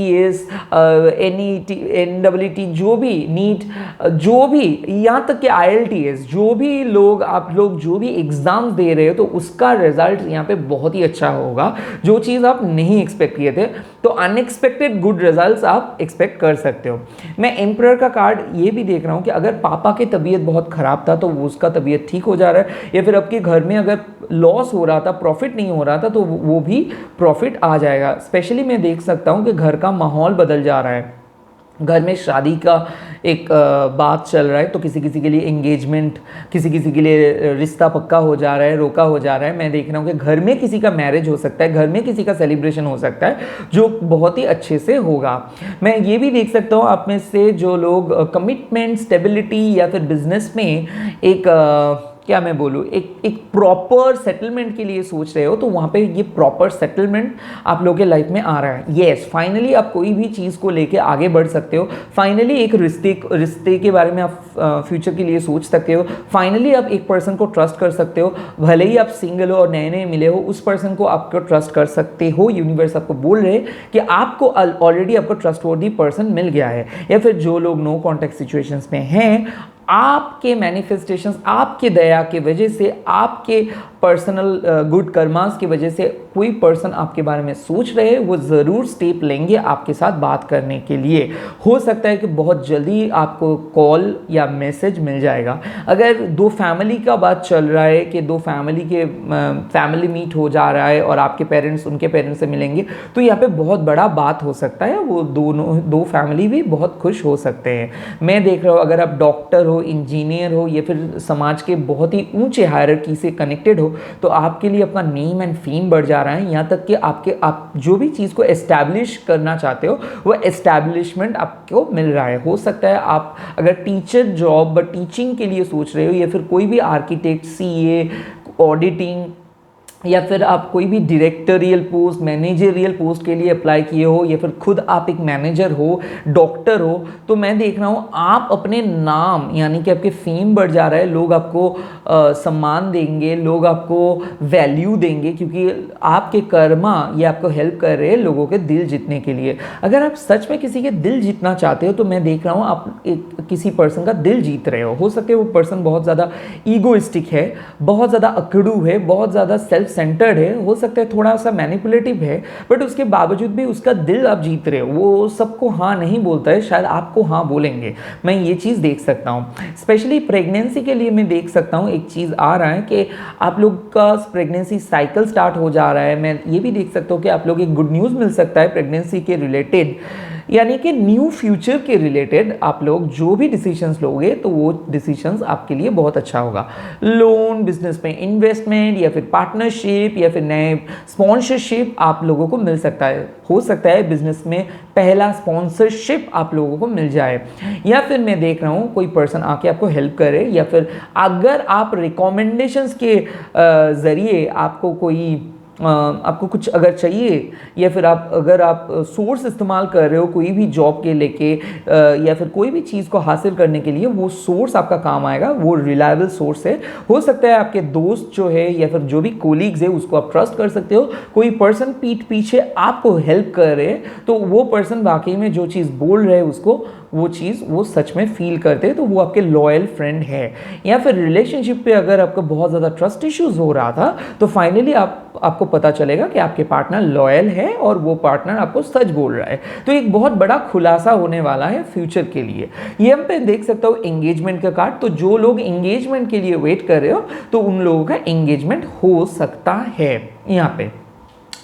NET NEET, जो भी नीट, जो भी यहाँ तक कि IELTS, जो भी लोग आप लोग जो भी एग्जाम दे रहे हो, तो उसका रिजल्ट यहाँ पे बहुत ही अच्छा होगा, जो चीज़ आप नहीं एक्सपेक्ट किए थे। तो अनएक्सपेक्टेड गुड रिजल्ट्स आप एक्सपेक्ट कर सकते हो। मैं एम्परर का कार्ड ये भी देख रहा हूँ कि अगर पापा की तबीयत बहुत ख़राब था तो वो उसका तबीयत ठीक हो जा रहा है, या फिर आपके घर में अगर लॉस हो रहा था, प्रॉफिट नहीं हो रहा था, तो वो भी प्रॉफिट आ जाएगा। स्पेशली मैं देख सकता हूँ कि घर का माहौल बदल जा रहा है, घर में शादी का एक बात चल रहा है, तो किसी किसी के लिए एंगेजमेंट, किसी किसी के लिए रिश्ता पक्का हो जा रहा है, रोका हो जा रहा है। मैं देख रहा हूँ कि घर में किसी का मैरिज हो सकता है, घर में किसी का सेलिब्रेशन हो सकता है जो बहुत ही अच्छे से होगा। मैं ये भी देख सकता हूँ आप में से जो लोग कमिटमेंट, स्टेबिलिटी या फिर बिजनेस में एक क्या मैं बोलूँ, एक प्रॉपर सेटलमेंट के लिए सोच रहे हो, तो वहाँ पे ये प्रॉपर सेटलमेंट आप लोगों के लाइफ में आ रहा है। येस, फाइनली आप कोई भी चीज़ को लेके आगे बढ़ सकते हो। फाइनली एक रिश्ते के बारे में आप फ्यूचर के लिए सोच सकते हो। फाइनली आप एक पर्सन को ट्रस्ट कर सकते हो, भले ही आप सिंगल हो और नए नए मिले हो, उस पर्सन को आपको ट्रस्ट कर सकते हो। यूनिवर्स आपको बोल रहे हैं कि आपको ऑलरेडी आपको ट्रस्टवर्दी पर्सन मिल गया है। या फिर जो लोग नो कॉन्टैक्ट सिचुएशंस में हैं, आपके मैनिफेस्टेशंस, आपके दया की वजह से, आपके पर्सनल गुड कर्मास की वजह से कोई पर्सन आपके बारे में सोच रहे हैं, वो ज़रूर स्टेप लेंगे आपके साथ बात करने के लिए। हो सकता है कि बहुत जल्दी आपको कॉल या मैसेज मिल जाएगा। अगर दो फैमिली का बात चल रहा है कि दो फैमिली मीट हो जा रहा है और आपके पेरेंट्स उनके पेरेंट्स से मिलेंगे, तो यहाँ पे बहुत बड़ा बात हो सकता है, वो दो फैमिली भी बहुत खुश हो सकते हैं। मैं देख रहा हूँ अगर आप डॉक्टर हो, इंजीनियर हो, या फिर समाज के बहुत ही ऊंचे हायरार्की से कनेक्टेड हो, तो आपके लिए अपना नेम एंड फेम बढ़ जा रहा है। यहाँ तक कि आप जो भी चीज़ को एस्टैब्लिश करना चाहते हो, वो एस्टैब्लिशमेंट आपको मिल रहा है। हो सकता है आप अगर टीचर जॉब टीचिंग के लिए सोच रहे हो, या फिर कोई भी आर्किटेक्ट, सीए, ऑडिटिंग, या फिर आप कोई भी डायरेक्टोरियल पोस्ट, मैनेजरियल पोस्ट के लिए अप्लाई किए हो, या फिर खुद आप एक मैनेजर हो, डॉक्टर हो, तो मैं देख रहा हूँ आप अपने नाम यानी कि आपके फेम बढ़ जा रहा है। लोग आपको सम्मान देंगे, लोग आपको वैल्यू देंगे, क्योंकि आपके कर्मा ये आपको हेल्प कर रहे हैं लोगों के दिल जीतने के लिए। अगर आप सच में किसी के दिल जीतना चाहते हो, तो मैं देख रहा हूँ आप किसी पर्सन का दिल जीत रहे हो सकता है वो पर्सन बहुत ज़्यादा ईगोइस्टिक है, बहुत ज़्यादा अकड़ू है, बहुत ज़्यादा सेल्फ सेंटर्ड है, हो सकता है थोड़ा सा मैनिपुलेटिव है, बट उसके बावजूद भी उसका दिल आप जीत रहे हो। वो सबको हाँ नहीं बोलता है, शायद आपको हाँ बोलेंगे। मैं ये चीज़ देख सकता हूँ। स्पेशली प्रेगनेंसी के लिए मैं देख सकता हूँ एक चीज़ आ रहा है कि आप लोग का प्रेगनेंसी साइकिल स्टार्ट हो जा रहा है। मैं ये भी देख सकता हूँ कि आप लोग एक गुड न्यूज़ मिल सकता है प्रेगनेंसी के रिलेटेड, यानी कि न्यू फ्यूचर के रिलेटेड आप लोग जो भी डिसीजंस लोगे तो वो डिसीजंस आपके लिए बहुत अच्छा होगा। लोन, बिजनेस में इन्वेस्टमेंट, या फिर पार्टनरशिप, या फिर नए स्पॉन्सरशिप आप लोगों को मिल सकता है। हो सकता है बिजनेस में पहला स्पॉन्सरशिप आप लोगों को मिल जाए, या फिर मैं देख रहा हूँ कोई पर्सन आके आपको हेल्प करे, या फिर अगर आप रिकमेंडेशंस के ज़रिए आपको कुछ अगर चाहिए, या फिर अगर आप सोर्स इस्तेमाल कर रहे हो कोई भी जॉब के लेके, या फिर कोई भी चीज़ को हासिल करने के लिए, वो सोर्स आपका काम आएगा, वो रिलायबल सोर्स है। हो सकता है आपके दोस्त जो है या फिर जो भी कोलीग्स है उसको आप ट्रस्ट कर सकते हो। कोई पर्सन पीठ पीछे आपको हेल्प कर रहे हैं, तो वो पर्सन वाकई में जो चीज़ बोल रहे हैं उसको वो चीज़ वो सच में फील करते हैं, तो वो आपके लॉयल फ्रेंड है। या फिर रिलेशनशिप पे अगर आपका बहुत ज़्यादा ट्रस्ट इश्यूज हो रहा था, तो फाइनली आपको पता चलेगा कि आपके पार्टनर लॉयल है और वो पार्टनर आपको सच बोल रहा है। तो एक बहुत बड़ा खुलासा होने वाला है फ्यूचर के लिए। ये हम पे देख सकता हूँ एंगेजमेंट का कार्ड। तो जो लोग एंगेजमेंट के लिए वेट कर रहे हो, तो उन लोगों का एंगेजमेंट हो सकता है यहाँ पे।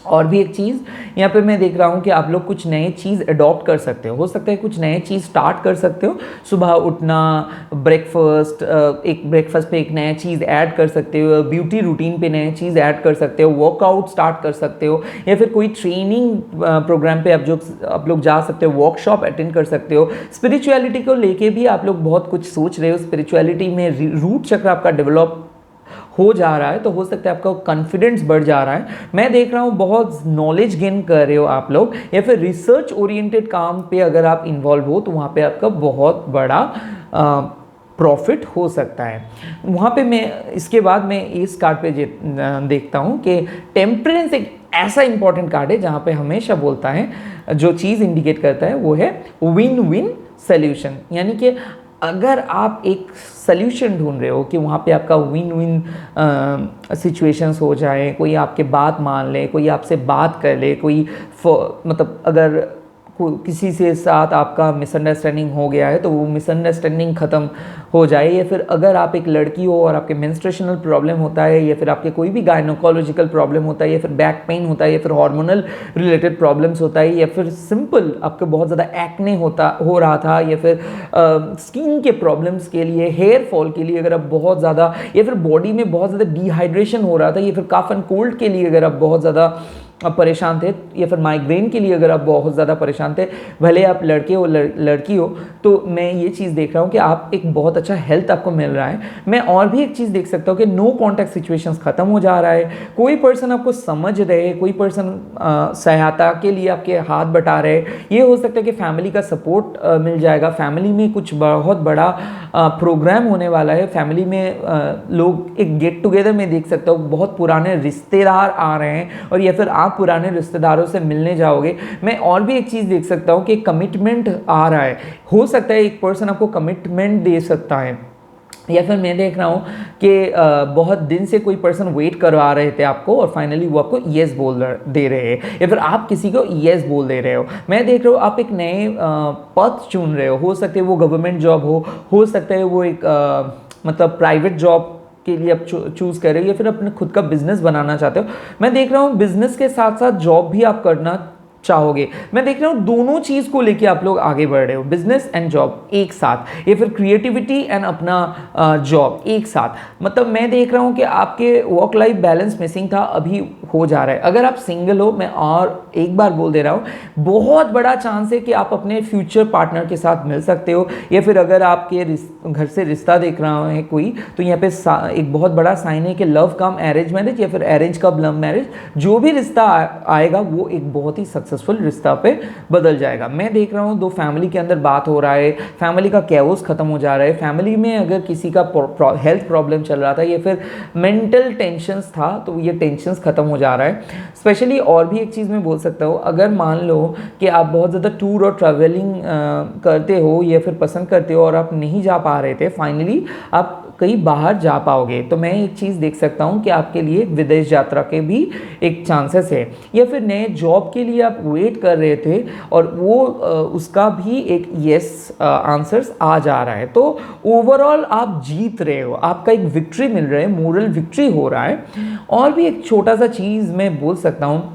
और भी एक चीज़ यहाँ पे मैं देख रहा हूँ कि आप लोग कुछ नए चीज़ अडॉप्ट कर सकते हो सकता है कुछ नए चीज़ स्टार्ट कर सकते हो। सुबह उठना, ब्रेकफास्ट, एक ब्रेकफास्ट पे एक नया चीज़ ऐड कर सकते हो, ब्यूटी रूटीन पे नया चीज़ ऐड कर सकते हो, वर्कआउट स्टार्ट कर सकते हो, या फिर कोई ट्रेनिंग प्रोग्राम पे आप लोग जा सकते हो, वर्कशॉप अटेंड कर सकते हो। स्पिरिचुअलिटी को लेके भी आप लोग बहुत कुछ सोच रहे हो, स्पिरिचुअलिटी में रूट चक्र आपका डेवलप हो जा रहा है, तो हो सकता है आपका कॉन्फिडेंस बढ़ जा रहा है। मैं देख रहा हूँ बहुत नॉलेज गेन कर रहे हो आप लोग, या फिर रिसर्च ओरिएंटेड काम पे अगर आप इन्वॉल्व हो, तो वहाँ पे आपका बहुत बड़ा प्रॉफिट हो सकता है। वहाँ पे मैं इसके बाद मैं इस कार्ड पे देखता हूँ कि टेम्परेंस एक ऐसा इंपॉर्टेंट कार्ड है जहाँ पे हमेशा बोलता है, जो चीज़ इंडिकेट करता है वो है विन विन सोल्यूशन। यानी कि अगर आप एक सल्यूशन ढूंढ रहे हो कि वहाँ पे आपका विन विन सिचुएशंस हो जाए, कोई आपके बात मान ले, कोई आपसे बात कर ले, कोई मतलब अगर किसी से साथ आपका मिसअंडरस्टैंडिंग हो गया है तो वो मिसअंडरस्टैंडिंग ख़त्म हो जाए, या फिर अगर आप एक लड़की हो और आपके मेंस्ट्रुएशनल प्रॉब्लम होता है, या फिर आपके कोई भी गायनोकोलॉजिकल प्रॉब्लम होता है, या फिर बैक पेन होता है, या फिर हार्मोनल रिलेटेड प्रॉब्लम्स होता है, या फिर सिंपल आपको बहुत ज़्यादा एक्ने हो रहा था, या फिर स्किन के प्रॉब्लम्स के लिए, हेयर फॉल के लिए अगर आप बहुत ज़्यादा, या फिर बॉडी में बहुत ज़्यादा डिहाइड्रेशन हो रहा था, या फिर कफ एंड कोल्ड के लिए अगर आप बहुत ज़्यादा आप परेशान थे, या फिर माइग्रेन के लिए अगर आप बहुत ज़्यादा परेशान थे, भले आप लड़के हो लड़की हो, तो मैं ये चीज़ देख रहा हूँ कि आप एक बहुत अच्छा हेल्थ आपको मिल रहा है। मैं और भी एक चीज़ देख सकता हूँ कि नो कॉन्टैक्ट सिचुएशंस ख़त्म हो जा रहा है, कोई पर्सन आपको समझ रहे, कोई पर्सन सहायता के लिए आपके हाथ बटा रहे। ये हो सकता है कि फैमिली का सपोर्ट मिल जाएगा, फैमिली में कुछ बहुत बड़ा प्रोग्राम होने वाला है, फैमिली में लोग एक गेट टुगेदर में देख सकता हूँ, बहुत पुराने रिश्तेदार आ रहे हैं, और या फिर आप पुराने रिश्तेदारों से मिलने जाओगे। मैं और भी एक चीज़ देख सकता हूँ कि कमिटमेंट आ रहा है, हो सकता है एक पर्सन आपको कमिटमेंट दे सकता है, या फिर मैं देख रहा हूँ कि बहुत दिन से कोई पर्सन वेट करवा रहे थे आपको और फाइनली वो आपको येस बोल दे रहे हैं, या फिर आप किसी को येस बोल दे रहे हो। मैं देख रहा हूँ आप एक नए पथ चुन रहे हो सकता है वो गवर्नमेंट जॉब हो सकता है वो एक मतलब प्राइवेट जॉब के लिए आप चूज़ कर रहे हो, या फिर अपने खुद का बिजनेस बनाना चाहते हो। मैं देख रहा हूँ बिजनेस के साथ साथ जॉब भी आप करना चाहोगे। मैं देख रहा हूँ दोनों चीज़ को लेके आप लोग आगे बढ़ रहे हो, बिजनेस एंड जॉब एक साथ, या फिर क्रिएटिविटी एंड अपना जॉब एक साथ। मतलब मैं देख रहा हूँ कि आपके वर्क लाइफ बैलेंस मिसिंग था, अभी हो जा रहा है। अगर आप सिंगल हो, मैं और एक बार बोल दे रहा हूँ, बहुत बड़ा चांस है कि आप अपने फ्यूचर पार्टनर के साथ मिल सकते हो, या फिर अगर आपके घर से रिश्ता देख रहा है कोई, तो यहाँ पे एक बहुत बड़ा साइन है कि लव कम अरेंज मैरिज, या फिर अरेंज कम लव मैरिज, जो भी रिश्ता आएगा वो एक बहुत ही सक्सेसफुल रिश्ता पे बदल जाएगा। मैं देख रहा हूँ दो फैमिली के अंदर बात हो रहा है, फैमिली का कैओस खत्म हो जा रहा है, फैमिली में अगर किसी का हेल्थ प्रॉब्लम चल रहा था या फिर मेंटल टेंशन्स था तो ये टेंशन्स खत्म हो जा रहा है। स्पेशली और भी एक चीज़ मैं बोल सकता हूँ, अगर मान लो कि आप बहुत ज़्यादा टूर और ट्रैवलिंग करते हो या फिर पसंद करते हो और आप नहीं जा पा रहे थे, फाइनली आप कहीं बाहर जा पाओगे, तो मैं एक चीज़ देख सकता हूँ कि आपके लिए विदेश यात्रा के भी एक चांसेस है, या फिर नए जॉब के लिए आप वेट कर रहे थे और वो उसका भी एक येस आंसर्स आ जा रहा है। तो ओवरऑल आप जीत रहे हो, आपका एक विक्ट्री मिल रहा है, मोरल विक्ट्री हो रहा है। और भी एक छोटा सा चीज़ मैं बोल सकता हूँ,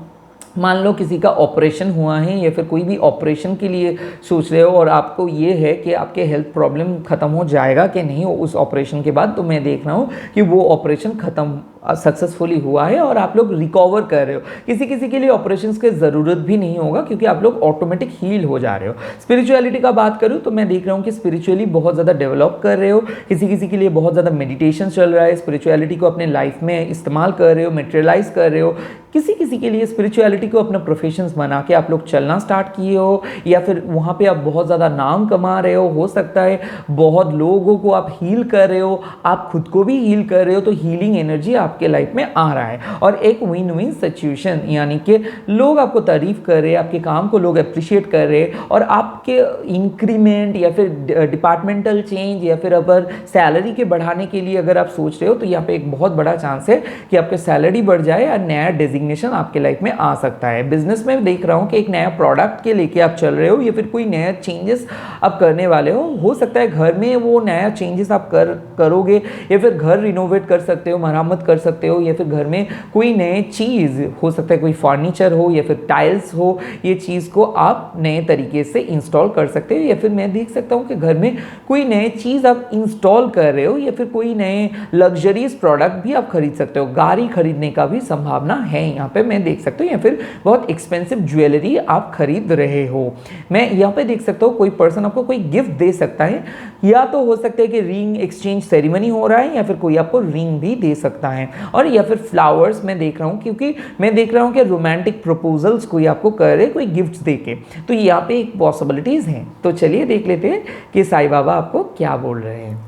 मान लो किसी का ऑपरेशन हुआ है या फिर कोई भी ऑपरेशन के लिए सोच रहे हो और आपको ये है कि आपके हेल्थ प्रॉब्लम ख़त्म हो जाएगा कि नहीं उस ऑपरेशन के बाद, तो मैं देख रहा हूँ कि वो ऑपरेशन ख़त्म सक्सेसफुली हुआ है और आप लोग रिकवर कर रहे हो। किसी किसी के लिए ऑपरेशंस की ज़रूरत भी नहीं होगा क्योंकि आप लोग ऑटोमेटिक हील हो जा रहे हो। स्पिरिचुअलिटी का बात करूँ तो मैं देख रहा हूँ कि स्पिरिचुअली बहुत ज़्यादा डेवलप कर रहे हो, किसी किसी के लिए बहुत ज़्यादा मेडिटेशन चल रहा है, स्पिरिचुअलिटी को अपने लाइफ में इस्तेमाल कर रहे हो, मेटेरियलाइज कर रहे हो। किसी किसी के लिए स्पिरिचुअलिटी को अपना प्रोफेशंस बना के आप लोग चलना स्टार्ट किए हो, या फिर वहाँ पे आप बहुत ज़्यादा नाम कमा रहे हो सकता है बहुत लोगों को आप हील कर रहे हो, आप खुद को भी हील कर रहे हो, तो हीलिंग एनर्जी आपके लाइफ में आ रहा है और एक विन विन सिचुएशन, यानी कि लोग आपको तारीफ कर रहे हैं, आपके काम को लोग अप्रिशिएट कर रहे हैं और आपके इंक्रीमेंट या फिर डिपार्टमेंटल चेंज या फिर अगर सैलरी के बढ़ाने के लिए अगर आप सोच रहे हो तो यहाँ पे एक बहुत बड़ा चांस है कि आपके सैलरी बढ़ जाए और नया डेजिग्नेशन आपके लाइफ में आ सकता है। बिजनेस में देख रहा हूँ कि एक नया प्रोडक्ट के लेके आप चल रहे हो या फिर कोई नया चेंजेस आप करने वाले हो सकता है घर में वो नया चेंजेस आप करोगे या फिर घर रिनोवेट कर सकते हो, मरम्मत कर सकते हो, या फिर घर में कोई नए चीज़ हो सकता है, कोई फर्नीचर हो या फिर टाइल्स हो, ये चीज़ को आप नए तरीके से इंस्टॉल कर सकते हो। या फिर मैं देख सकता हूँ कि घर में कोई नए चीज़ आप इंस्टॉल कर रहे हो या फिर कोई नए लग्जरीज प्रोडक्ट भी आप खरीद सकते हो, गाड़ी खरीदने का भी संभावना है यहाँ पे मैं देख सकता हूँ, या फिर बहुत एक्सपेंसिव ज्वेलरी आप खरीद रहे हो। मैं यहाँ पे देख सकता हूँ कोई पर्सन आपको कोई गिफ्ट दे सकता है, या तो हो सकता है कि रिंग एक्सचेंज सेरेमनी हो रहा है या फिर कोई आपको रिंग भी दे सकता है, और या फिर फ्लावर्स मैं देख रहा हूँ क्योंकि मैं देख रहा हूँ कि रोमांटिक प्रपोजल्स कोई आपको कर रहे कोई गिफ्ट्स देके, तो यहाँ पे एक पॉसिबिलिटीज हैं। तो चलिए देख लेते हैं कि साईं बाबा आपको क्या बोल रहे हैं।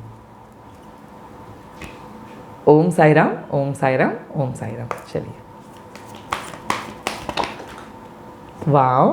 ओम साई राम, ओम साई राम, ओम साई राम। चलिए, वाओ,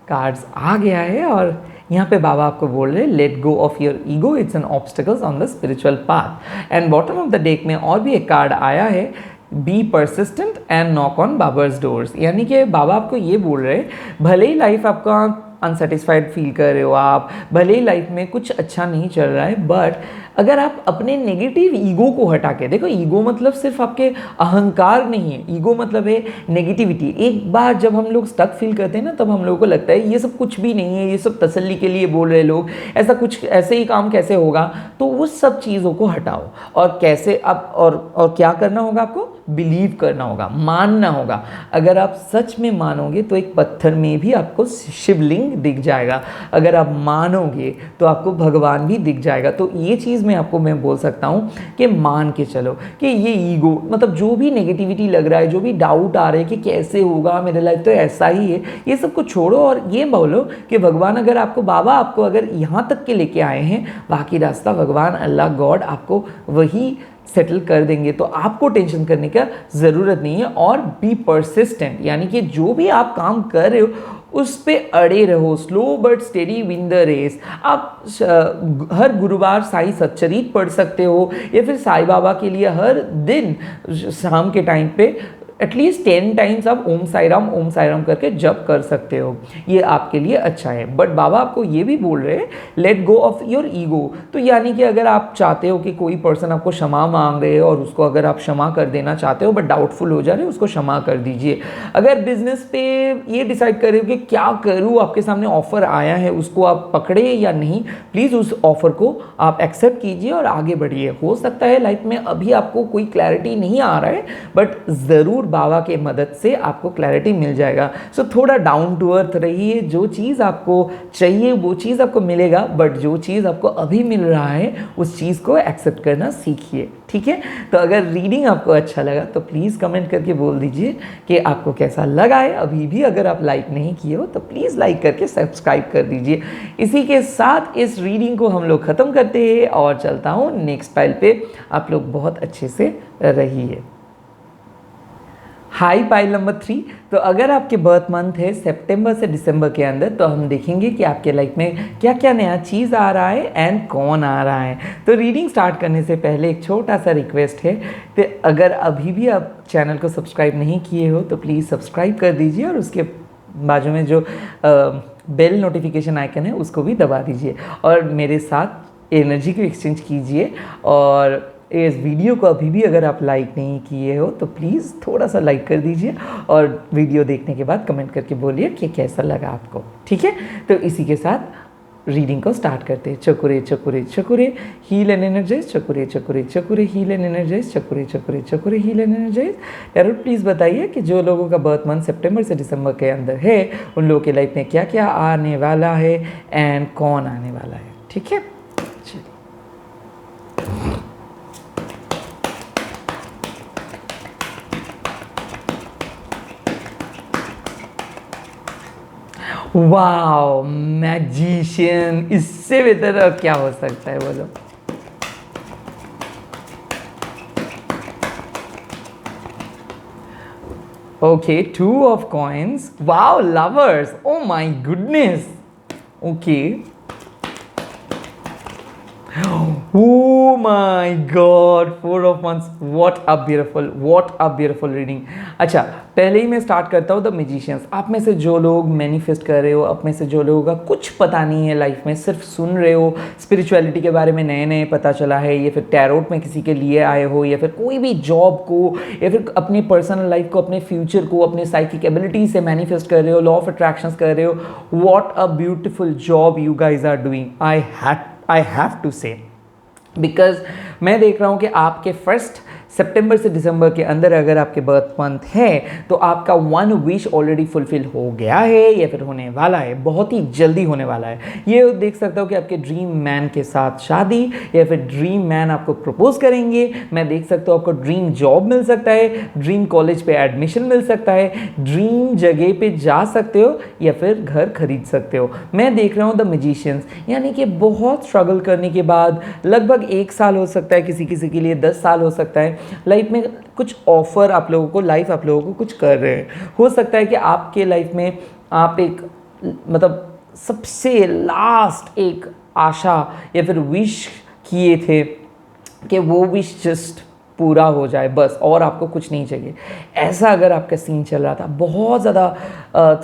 कार्ड्स आ गया है और यहाँ पे बाबा आपको बोल रहे हैं let go of your ego, it's an obstacles on the spiritual path. And bottom of the deck में और भी एक कार्ड आया है be persistent and knock on बाबा's डोर्स। यानी कि बाबा आपको ये बोल रहे हैं, भले ही लाइफ आपका अनसेटिस्फाइड फील कर रहे हो आप, भले ही लाइफ में कुछ अच्छा नहीं चल रहा है, बट अगर आप अपने नेगेटिव ईगो को हटा के देखो, ईगो मतलब सिर्फ आपके अहंकार नहीं है, ईगो मतलब है नेगेटिविटी। एक बार जब हम लोग स्टक फील करते हैं ना, तब हम लोगों को लगता है ये सब कुछ भी नहीं है, ये सब तसल्ली के लिए बोल रहे लोग, ऐसा कुछ ऐसे ही काम कैसे होगा। तो उस सब चीज़ों को हटाओ और कैसे आप और क्या करना होगा, आपको बिलीव करना होगा, मानना होगा। अगर आप सच में मानोगे तो एक पत्थर में भी आपको शिवलिंग दिख जाएगा, अगर आप मानोगे तो आपको भगवान भी दिख जाएगा। तो ये चीज़ मैं बोल सकता हूँ कि मान के चलो कि ये ईगो मतलब जो भी नेगेटिविटी लग रहा है, जो भी डाउट आ रहे हैं कि कैसे होगा मेरे लाइफ, तो ऐसा ही है, ये सब को छोड़ो और ये बोलो कि भगवान अगर आपको, बाबा आपको अगर यहाँ तक के लेके आए हैं, बाकी रास्ता भगवान अल्लाह गॉड आपको वही सेटल कर देंगे। तो आपको टेंशन करने का ज़रूरत नहीं है। और बी परसिस्टेंट, यानी कि जो भी आप काम कर रहे हो उस पे अड़े रहो, slow but steady win the race. आप हर गुरुवार साई सच्चरित पढ़ सकते हो, या फिर साईं बाबा के लिए हर दिन शाम के टाइम पे एटलीस्ट 10 टाइम्स आप ओम साई राम करके जप कर सकते हो, ये आपके लिए अच्छा है। बट बाबा आपको ये भी बोल रहे हैं, let go of your ego. तो यानी कि अगर आप चाहते हो कि कोई पर्सन आपको क्षमा मांग रहे हैं और उसको अगर आप क्षमा कर देना चाहते हो बट डाउटफुल हो जा रहे हो, उसको क्षमा कर दीजिए। अगर बिजनेस पे ये डिसाइड कर रहे हो कि क्या करूँ, आपके सामने ऑफर आया है, उसको आप पकड़े या नहीं, प्लीज़ उस ऑफर को आप एक्सेप्ट कीजिए और आगे बढ़िए। हो सकता है लाइफ में अभी आपको कोई क्लैरिटी नहीं आ रहा है, बट ज़रूर बाबा के मदद से आपको क्लैरिटी मिल जाएगा। सो थोड़ा डाउन टू अर्थ रहिए, जो चीज़ आपको चाहिए वो चीज़ आपको मिलेगा, बट जो चीज़ आपको अभी मिल रहा है उस चीज़ को एक्सेप्ट करना सीखिए, ठीक है। तो अगर रीडिंग आपको अच्छा लगा तो प्लीज़ कमेंट करके बोल दीजिए कि आपको कैसा लगा है। अभी भी अगर आप लाइक नहीं किए हो तो प्लीज़ लाइक करके सब्सक्राइब कर दीजिए। इसी के साथ इस रीडिंग को हम लोग ख़त्म करते हैं और चलता हूँ नेक्स्ट फाइल पे। आप लोग बहुत अच्छे से रहिए। High pile number 3। तो अगर आपके बर्थ मंथ है सितंबर से दिसंबर के अंदर, तो हम देखेंगे कि आपके लाइफ में क्या क्या नया चीज़ आ रहा है एंड कौन आ रहा है। तो रीडिंग स्टार्ट करने से पहले एक छोटा सा रिक्वेस्ट है कि अगर अभी भी आप चैनल को सब्सक्राइब नहीं किए हो तो प्लीज़ सब्सक्राइब कर दीजिए और उसके बाजू में जो बेल नोटिफिकेशन आइकन है उसको भी दबा दीजिए और मेरे साथ एनर्जी को एक्सचेंज कीजिए। और इस वीडियो को अभी भी अगर आप लाइक नहीं किए हो तो प्लीज़ थोड़ा सा लाइक कर दीजिए और वीडियो देखने के बाद कमेंट करके बोलिए कि कैसा लगा आपको, ठीक है। तो इसी के साथ रीडिंग को स्टार्ट करते हैं। चकुरे चकुरे चकुरे हील एंड एनर्जाइज, चकुरे चकुरे चकुरे हील एंड एनर्जाइज, चकुरे चकुरे चकुरे heal and energize. Tarot please बताइए कि जो लोगों का बर्थ मंथ सितंबर से दिसंबर के अंदर है उन लोगों के लाइफ में क्या क्या आने वाला है एंड कौन आने वाला है, ठीक है। वाओ मैजिशियन, इससे बेहतर अब क्या हो सकता है बोलो। Okay, 2 of coins. Wow lovers, oh my goodness. Okay, oh my god, 4 of wands, what a beautiful reading। अच्छा, पहले ही मैं स्टार्ट करता हूँ द मैजिशियंस। आप में से जो लोग मैनिफेस्ट कर रहे हो, आप में से जो लोगों का कुछ पता नहीं है लाइफ में, सिर्फ सुन रहे हो, स्पिरिचुअलिटी के बारे में नए नए पता चला है, या फिर टैरोट में किसी के लिए आए हो, या फिर कोई भी जॉब को, या फिर अपनी पर्सनल लाइफ को, अपने फ्यूचर को अपने साइकिक एबिलिटी से मैनिफेस्ट कर रहे हो, लॉ ऑफ अट्रैक्शंस कर रहे हो, what a beautiful job you guys are doing. I have to say, because मैं देख रहा हूँ कि आपके फर्स्ट सितंबर से दिसंबर के अंदर अगर आपके बर्थ मंथ है तो आपका 1 विश ऑलरेडी फुलफिल हो गया है या फिर होने वाला है, बहुत ही जल्दी होने वाला है। ये देख सकता हूँ कि आपके ड्रीम मैन के साथ शादी या फिर ड्रीम मैन आपको प्रपोज करेंगे। मैं देख सकता हूँ आपको ड्रीम जॉब मिल सकता है, ड्रीम कॉलेज पे एडमिशन मिल सकता है, ड्रीम जगह पे जा सकते हो या फिर घर खरीद सकते हो। मैं देख रहा हूँ द मैजिशियंस, यानी कि बहुत स्ट्रगल करने के बाद लगभग 1 साल हो सकता है, किसी किसी के लिए 10 साल हो सकता है, लाइफ में कुछ ऑफर आप लोगों को, लाइफ आप लोगों को कुछ कर रहे हैं। हो सकता है कि आपके लाइफ में आप एक मतलब सबसे लास्ट एक आशा या फिर विश किए थे कि वो विश जस्ट पूरा हो जाए बस, और आपको कुछ नहीं चाहिए। ऐसा अगर आपका सीन चल रहा था, बहुत ज़्यादा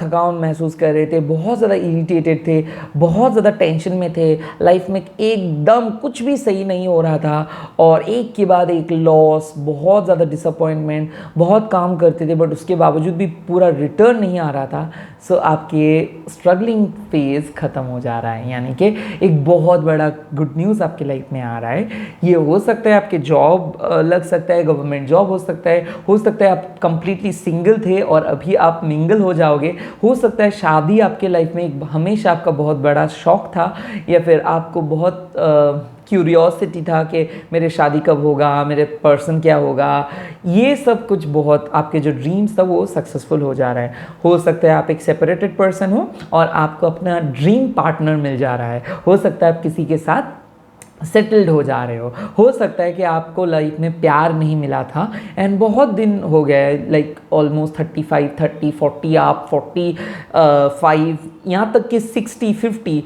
थकान महसूस कर रहे थे, बहुत ज़्यादा इरिटेटेड थे, बहुत ज़्यादा टेंशन में थे, लाइफ में एकदम कुछ भी सही नहीं हो रहा था, और एक के बाद एक लॉस, बहुत ज़्यादा डिसअपॉइंटमेंट, बहुत काम करते थे बट उसके बावजूद भी पूरा रिटर्न नहीं आ रहा था, सो आपके स्ट्रगलिंग फेज़ ख़त्म हो जा रहा है। यानी कि एक बहुत बड़ा गुड न्यूज़ आपकी लाइफ में आ रहा है। ये हो सकता है आपके जॉब लग सकता है, गवर्नमेंट जॉब हो सकता है आप कंप्लीटली सिंगल थे और अभी आप मिंगल हो जाओगे, हो सकता है शादी आपके लाइफ में एक हमेशा आपका बहुत बड़ा शौक था, या फिर आपको बहुत क्यूरियोसिटी था कि मेरे शादी कब होगा, मेरे पर्सन क्या होगा, ये सब कुछ बहुत आपके जो ड्रीम्स था वो सक्सेसफुल हो जा रहा है। हो सकता है आप एक सेपरेटेड पर्सन हो और आपको अपना ड्रीम पार्टनर मिल जा रहा है, हो सकता है आप किसी के साथ सेटल्ड हो जा रहे हो सकता है कि आपको लाइफ में प्यार नहीं मिला था एंड बहुत दिन हो गए, लाइक ऑलमोस्ट 35, 30, 40, आप 45, यहाँ तक कि 60, 50,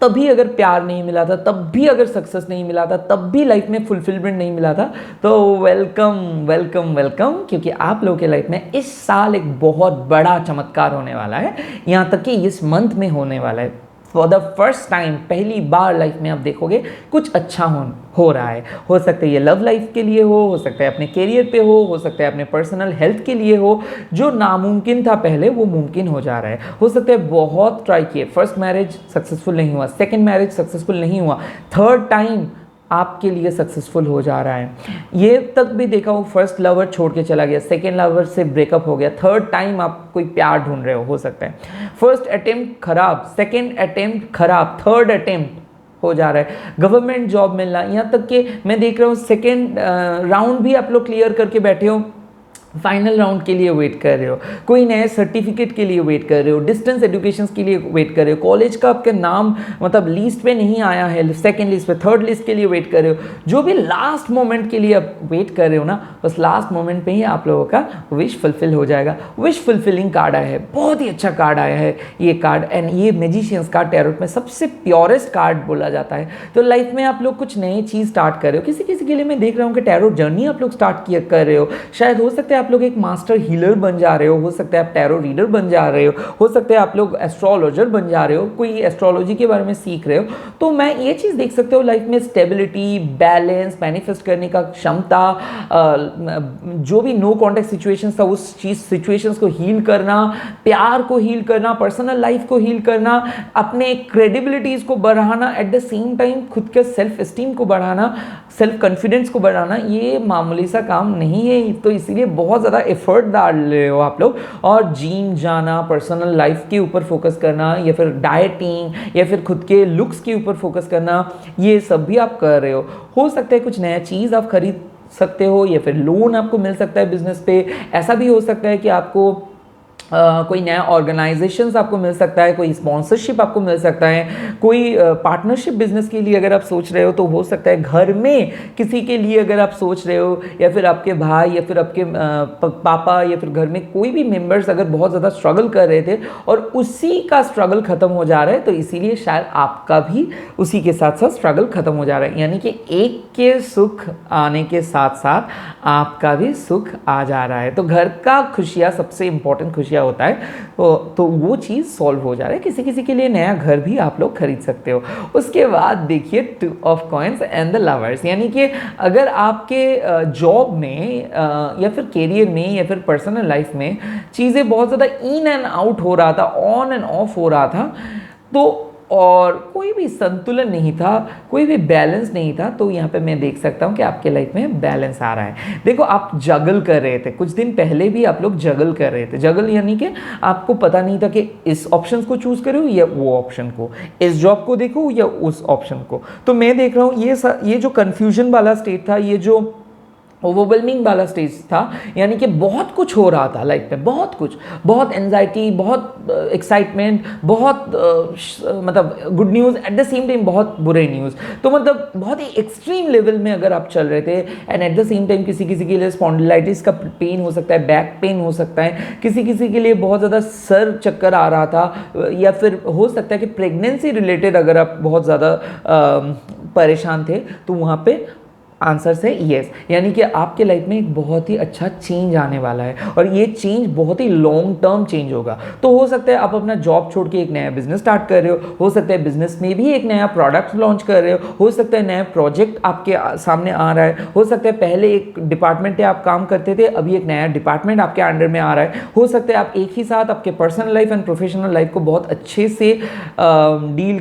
तभी अगर प्यार नहीं मिला था, तब भी अगर सक्सेस नहीं मिला था, तब भी लाइफ में फुलफिलमेंट नहीं मिला था, तो वेलकम वेलकम वेलकम, क्योंकि आप लोगों के लाइफ में इस साल एक बहुत बड़ा चमत्कार होने वाला है, यहाँ तक कि इस मंथ में होने वाला है। फॉर द फर्स्ट टाइम, पहली बार लाइफ में आप देखोगे कुछ अच्छा हो रहा है। हो सकता है ये लव लाइफ के लिए हो सकता है अपने करियर पे हो सकता है अपने पर्सनल हेल्थ के लिए हो, जो नामुमकिन था पहले वो मुमकिन हो जा रहा है। हो सकता है बहुत ट्राई किए, फर्स्ट मैरिज सक्सेसफुल नहीं हुआ, सेकेंड मैरिज सक्सेसफुल नहीं हुआ, थर्ड टाइम आपके लिए सक्सेसफुल हो जा रहा है। ये तक भी देखा हो, फर्स्ट लवर छोड़ के चला गया, सेकेंड लवर से ब्रेकअप हो गया, थर्ड टाइम आप कोई प्यार ढूंढ रहे हो सकता है फर्स्ट अटेम्प्ट खराब, सेकेंड अटेम्प्ट खराब, थर्ड अटेम्प्ट हो जा रहा है, गवर्नमेंट जॉब मिलना, यहाँ तक कि मैं देख रहा हूँ सेकेंड राउंड भी आप लोग क्लियर करके बैठे हो, फाइनल राउंड के लिए वेट कर रहे हो, कोई नए सर्टिफिकेट के लिए वेट कर रहे हो, डिस्टेंस एजुकेशन के लिए वेट कर रहे हो, कॉलेज का आपका नाम मतलब लिस्ट पे नहीं आया है, सेकंड लिस्ट पे, थर्ड लिस्ट के लिए वेट कर रहे हो, जो भी लास्ट मोमेंट के लिए आप वेट कर रहे हो ना, बस लास्ट मोमेंट पे ही आप लोगों का विश फुलफिल हो जाएगा। विश फुलफिलिंग कार्ड आया है, बहुत ही अच्छा कार्ड आया है ये कार्ड, एंड ये मैजिशियंस कार्ड टैरोट में सबसे प्योरेस्ट कार्ड बोला जाता है। तो लाइफ में आप लोग कुछ नई चीज़ स्टार्ट कर रहे हो, किसी किसी के लिए मैं देख रहा हूँ कि टैरोट जर्नी आप लोग स्टार्ट कर रहे हो, शायद हो सकता है आप लोग एक मास्टर हीलर बन जा रहे हो सकता है आप टैरो रीडर बन जा रहे हो सकता है आप लोग एस्ट्रोलॉजर बन जा रहे हो, कोई एस्ट्रोलॉजी के बारे में सीख रहे हो। तो मैं ये चीज़ देख सकते हो लाइफ में स्टेबिलिटी, बैलेंस, मैनिफेस्ट करने का क्षमता, जो भी नो कॉन्टेक्ट सिचुएशंस था उस चीज़ सिचुएशंस को हील करना, प्यार को हील करना, पर्सनल लाइफ को हील करना, अपने क्रेडिबिलिटीज़ को बढ़ाना, एट द सेम टाइम खुद के सेल्फ एस्टीम को बढ़ाना, सेल्फ कॉन्फिडेंस को बढ़ाना, ये मामूली सा काम नहीं है। तो इसीलिए बहुत ज़्यादा एफर्ट डाल रहे हो आप लोग, और जिम जाना, पर्सनल लाइफ के ऊपर फोकस करना, या फिर डाइटिंग, या फिर खुद के लुक्स के ऊपर फोकस करना, ये सब भी आप कर रहे हो सकता है कुछ नया चीज़ आप खरीद सकते हो, या फिर लोन आपको मिल सकता है बिजनेस पे, ऐसा भी हो सकता है कि आपको कोई नया ऑर्गेनाइजेशन आपको मिल सकता है, कोई स्पॉन्सरशिप आपको मिल सकता है, कोई पार्टनरशिप बिजनेस के लिए अगर आप सोच रहे हो तो हो सकता है घर में किसी के लिए अगर आप सोच रहे हो, या फिर आपके भाई, या फिर आपके पापा, या फिर घर में कोई भी मेंबर्स अगर बहुत ज़्यादा स्ट्रगल कर रहे थे और उसी का स्ट्रगल खत्म हो जा रहा है, तो इसीलिए शायद आपका भी उसी के साथ साथ स्ट्रगल खत्म हो जा रहा है। यानी कि एक के सुख आने के साथ साथ आपका भी सुख आ जा रहा है। तो घर का खुशियाँ सबसे इंपॉर्टेंट खुशियाँ होता है, तो वो चीज़ सॉल्व हो जा रहा है। किसी किसी के लिए नया घर भी आप लोग खरीद सकते हो। उसके बाद देखिए 2 of coins and the lovers, यानी कि अगर आपके जॉब में या फिर करियर में या फिर पर्सनल लाइफ में चीज़ें बहुत ज़्यादा इन एंड आउट हो रहा था, ऑन एंड ऑफ हो रहा था, तो और कोई भी संतुलन नहीं था, कोई भी बैलेंस नहीं था, तो यहाँ पे मैं देख सकता हूँ कि आपके लाइफ में बैलेंस आ रहा है। देखो आप जगल कर रहे थे, कुछ दिन पहले भी आप लोग जगल कर रहे थे। जगल यानी कि आपको पता नहीं था कि इस ऑप्शन को चूज करो या वो ऑप्शन को, इस जॉब को देखो या उस ऑप्शन को। तो मैं देख रहा हूँ ये जो कन्फ्यूजन वाला स्टेट था, ये जो ओवरवेलमिंग वाला स्टेज था, यानी कि बहुत कुछ हो रहा था लाइफ में, बहुत कुछ, बहुत एंजाइटी, बहुत एक्साइटमेंट, बहुत मतलब good news, at the same time बहुत बुरे न्यूज़। तो मतलब बहुत ही एक्सट्रीम लेवल में अगर आप चल रहे थे, and at the same time किसी किसी के लिए स्पॉन्डिलाइटिस का पेन हो सकता है, बैक पेन हो सकता है, किसी किसी के लिए बहुत ज़्यादा सर चक्कर आ रहा था, या फिर हो सकता है कि प्रेगनेंसी रिलेटेड अगर आप बहुत ज़्यादा परेशान थे, तो वहाँ पे आंसर है येस, यानी कि आपके लाइफ में एक बहुत ही अच्छा चेंज आने वाला है और ये चेंज बहुत ही लॉन्ग टर्म चेंज होगा। तो हो सकता है आप अपना जॉब छोड़ के एक नया बिजनेस स्टार्ट कर रहे हो सकता है बिजनेस में भी एक नया प्रोडक्ट लॉन्च कर रहे हो सकता है नया प्रोजेक्ट आपके सामने आ रहा है, हो सकता है पहले एक डिपार्टमेंट में आप काम करते थे, अभी एक नया डिपार्टमेंट आपके अंडर में आ रहा है, हो सकता है आप एक ही साथ आपके personal life and professional life को बहुत अच्छे से डील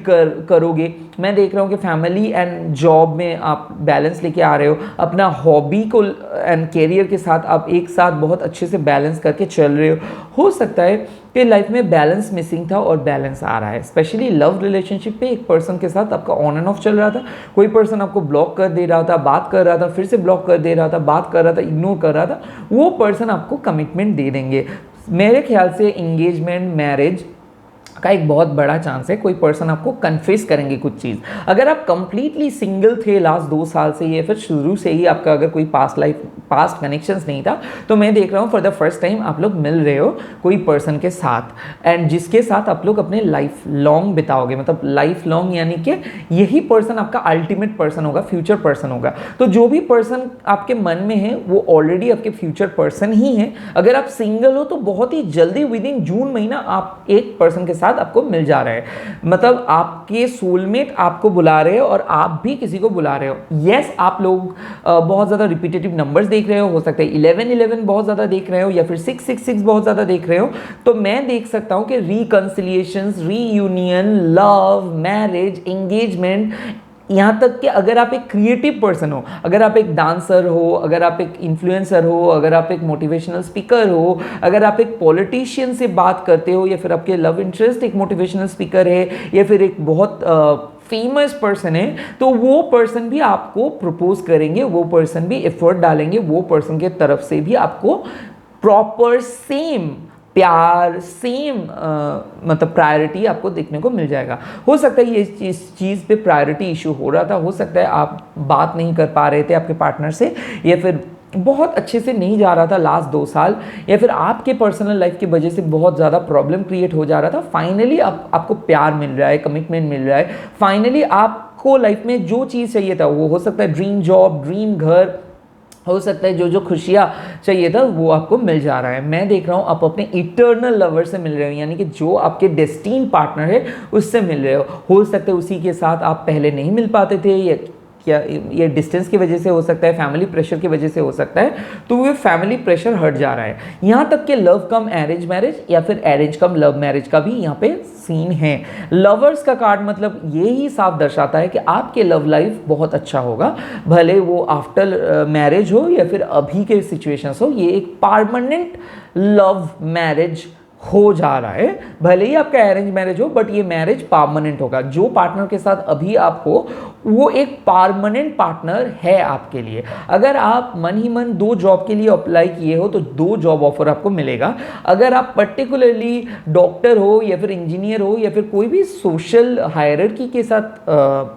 करोगे। मैं देख रहा हूँ कि फैमिली एंड जॉब में आप बैलेंस लेके आ रहे हो, अपना हॉबी को एंड कैरियर के साथ आप एक साथ बहुत अच्छे से बैलेंस करके चल रहे हो सकता है कि लाइफ में बैलेंस मिसिंग था और बैलेंस आ रहा है। स्पेशली लव रिलेशनशिप पे एक पर्सन के साथ आपका ऑन एंड ऑफ चल रहा था, कोई पर्सन आपको ब्लॉक कर दे रहा था, बात कर रहा था, फिर से ब्लॉक कर दे रहा था, बात कर रहा था, इग्नोर कर रहा था, वो पर्सन आपको कमिटमेंट दे देंगे। मेरे ख्याल से इंगेजमेंट मैरिज का एक बहुत बड़ा चांस है, कोई पर्सन आपको कन्फेस करेंगे कुछ चीज़। अगर आप कंप्लीटली सिंगल थे लास्ट 2 साल से या फिर शुरू से ही आपका अगर कोई पास्ट कनेक्शंस नहीं था, तो मैं देख रहा हूँ फॉर द फर्स्ट टाइम आप लोग मिल रहे हो कोई पर्सन के साथ एंड जिसके साथ आप लोग अपने लाइफ लॉन्ग बिताओगे, मतलब लाइफ लॉन्ग यानी कि यही पर्सन आपका अल्टीमेट पर्सन होगा, फ्यूचर पर्सन होगा। तो जो भी पर्सन आपके मन में है वो ऑलरेडी आपके फ्यूचर पर्सन ही है। अगर आप सिंगल हो तो बहुत ही जल्दी विद इन जून महीना आप एक पर्सन के साथ आपको मिल जा रहा है, मतलब आपके सोलमेट आपको बुला रहे हो और आप भी किसी को बुला रहे हो। यस, आप लोग बहुत ज़्यादा रिपीटेटिव नंबर्स देख रहे हो सकता है 11-11 बहुत ज़्यादा देख रहे हो या फिर 666 बहुत ज़्यादा देख रहे हो। तो मैं देख सकता हूँ कि रिकंसिलिएशंस, रीयूनियन, लव, मैरिज, एंगेजमेंट, यहाँ तक कि अगर आप एक क्रिएटिव पर्सन हो, अगर आप एक डांसर हो, अगर आप एक इन्फ्लुएंसर हो, अगर आप एक मोटिवेशनल स्पीकर हो, अगर आप एक पॉलिटिशियन से बात करते हो या फिर आपके लव इंटरेस्ट एक मोटिवेशनल स्पीकर है या फिर एक बहुत फेमस पर्सन है, तो वो पर्सन भी आपको प्रपोज करेंगे, वो पर्सन भी एफर्ट डालेंगे, वो पर्सन के तरफ से भी आपको प्रॉपर सेम प्यार, सेम मतलब प्रायोरिटी आपको देखने को मिल जाएगा। हो सकता है ये इस चीज़ पे प्रायोरिटी इशू हो रहा था, हो सकता है आप बात नहीं कर पा रहे थे आपके पार्टनर से या फिर बहुत अच्छे से नहीं जा रहा था लास्ट 2 साल या फिर आपके पर्सनल लाइफ की वजह से बहुत ज़्यादा प्रॉब्लम क्रिएट हो जा रहा था। फाइनली आपको प्यार मिल रहा है, कमिटमेंट मिल रहा है, फाइनली आपको लाइफ में जो चीज़ चाहिए था, वो हो सकता है ड्रीम जॉब, ड्रीम घर, हो सकता है जो खुशियाँ चाहिए था वो आपको मिल जा रहा है। मैं देख रहा हूँ आप अपने इटर्नल लवर से मिल रहे हो, यानी कि जो आपके डेस्टिन पार्टनर है उससे मिल रहे हो सकता है उसी के साथ आप पहले नहीं मिल पाते थे या क्या ये डिस्टेंस की वजह से हो सकता है, फैमिली प्रेशर की वजह से हो सकता है, तो वो फैमिली प्रेशर हट जा रहा है। यहाँ तक कि लव कम अरेंज मैरिज या फिर अरेंज कम लव मैरिज का भी यहाँ पे सीन है। लवर्स का कार्ड मतलब ये ही साफ दर्शाता है कि आपके लव लाइफ बहुत अच्छा होगा, भले वो आफ्टर मैरिज हो या फिर अभी के सिचुएशंस हो, ये एक परमानेंट लव मैरिज हो जा रहा है। भले ही आपका अरेंज मैरिज हो बट ये मैरिज परमानेंट होगा। जो पार्टनर के साथ अभी आप हो वो एक परमानेंट पार्टनर है आपके लिए। अगर आप मन ही मन 2 जॉब के लिए अप्लाई किए हो तो 2 जॉब ऑफर आपको मिलेगा। अगर आप पर्टिकुलरली डॉक्टर हो या फिर इंजीनियर हो या फिर कोई भी सोशल हायरार्की के साथ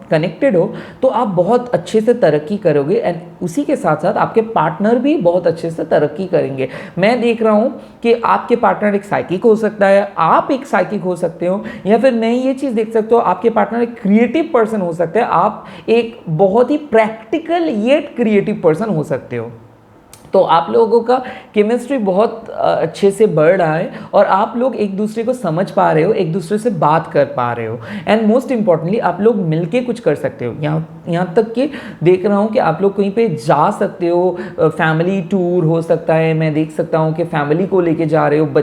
कनेक्टेड हो तो आप बहुत अच्छे से तरक्की करोगे एंड उसी के साथ साथ आपके पार्टनर भी बहुत अच्छे से तरक्की करेंगे। मैं देख रहा हूँ कि आपके पार्टनर एक साइकिक हो सकता है, आप एक साइकिक हो सकते हो, या फिर मैं ये चीज़ देख सकते हो आपके पार्टनर एक क्रिएटिव पर्सन हो सकते हैं, आप एक बहुत ही प्रैक्टिकल येट क्रिएटिव पर्सन हो सकते हो। तो आप लोगों का केमिस्ट्री बहुत अच्छे से बढ़ रहा है और आप लोग एक दूसरे को समझ पा रहे हो, एक दूसरे से बात कर पा रहे हो एंड मोस्ट इंपॉर्टेंटली आप लोग मिलके कुछ कर सकते हो। यहाँ तक कि देख रहा हूँ कि आप लोग कहीं पे जा सकते हो, फैमिली टूर हो सकता है, मैं देख सकता हूँ कि फैमिली को लेके जा रहे हो,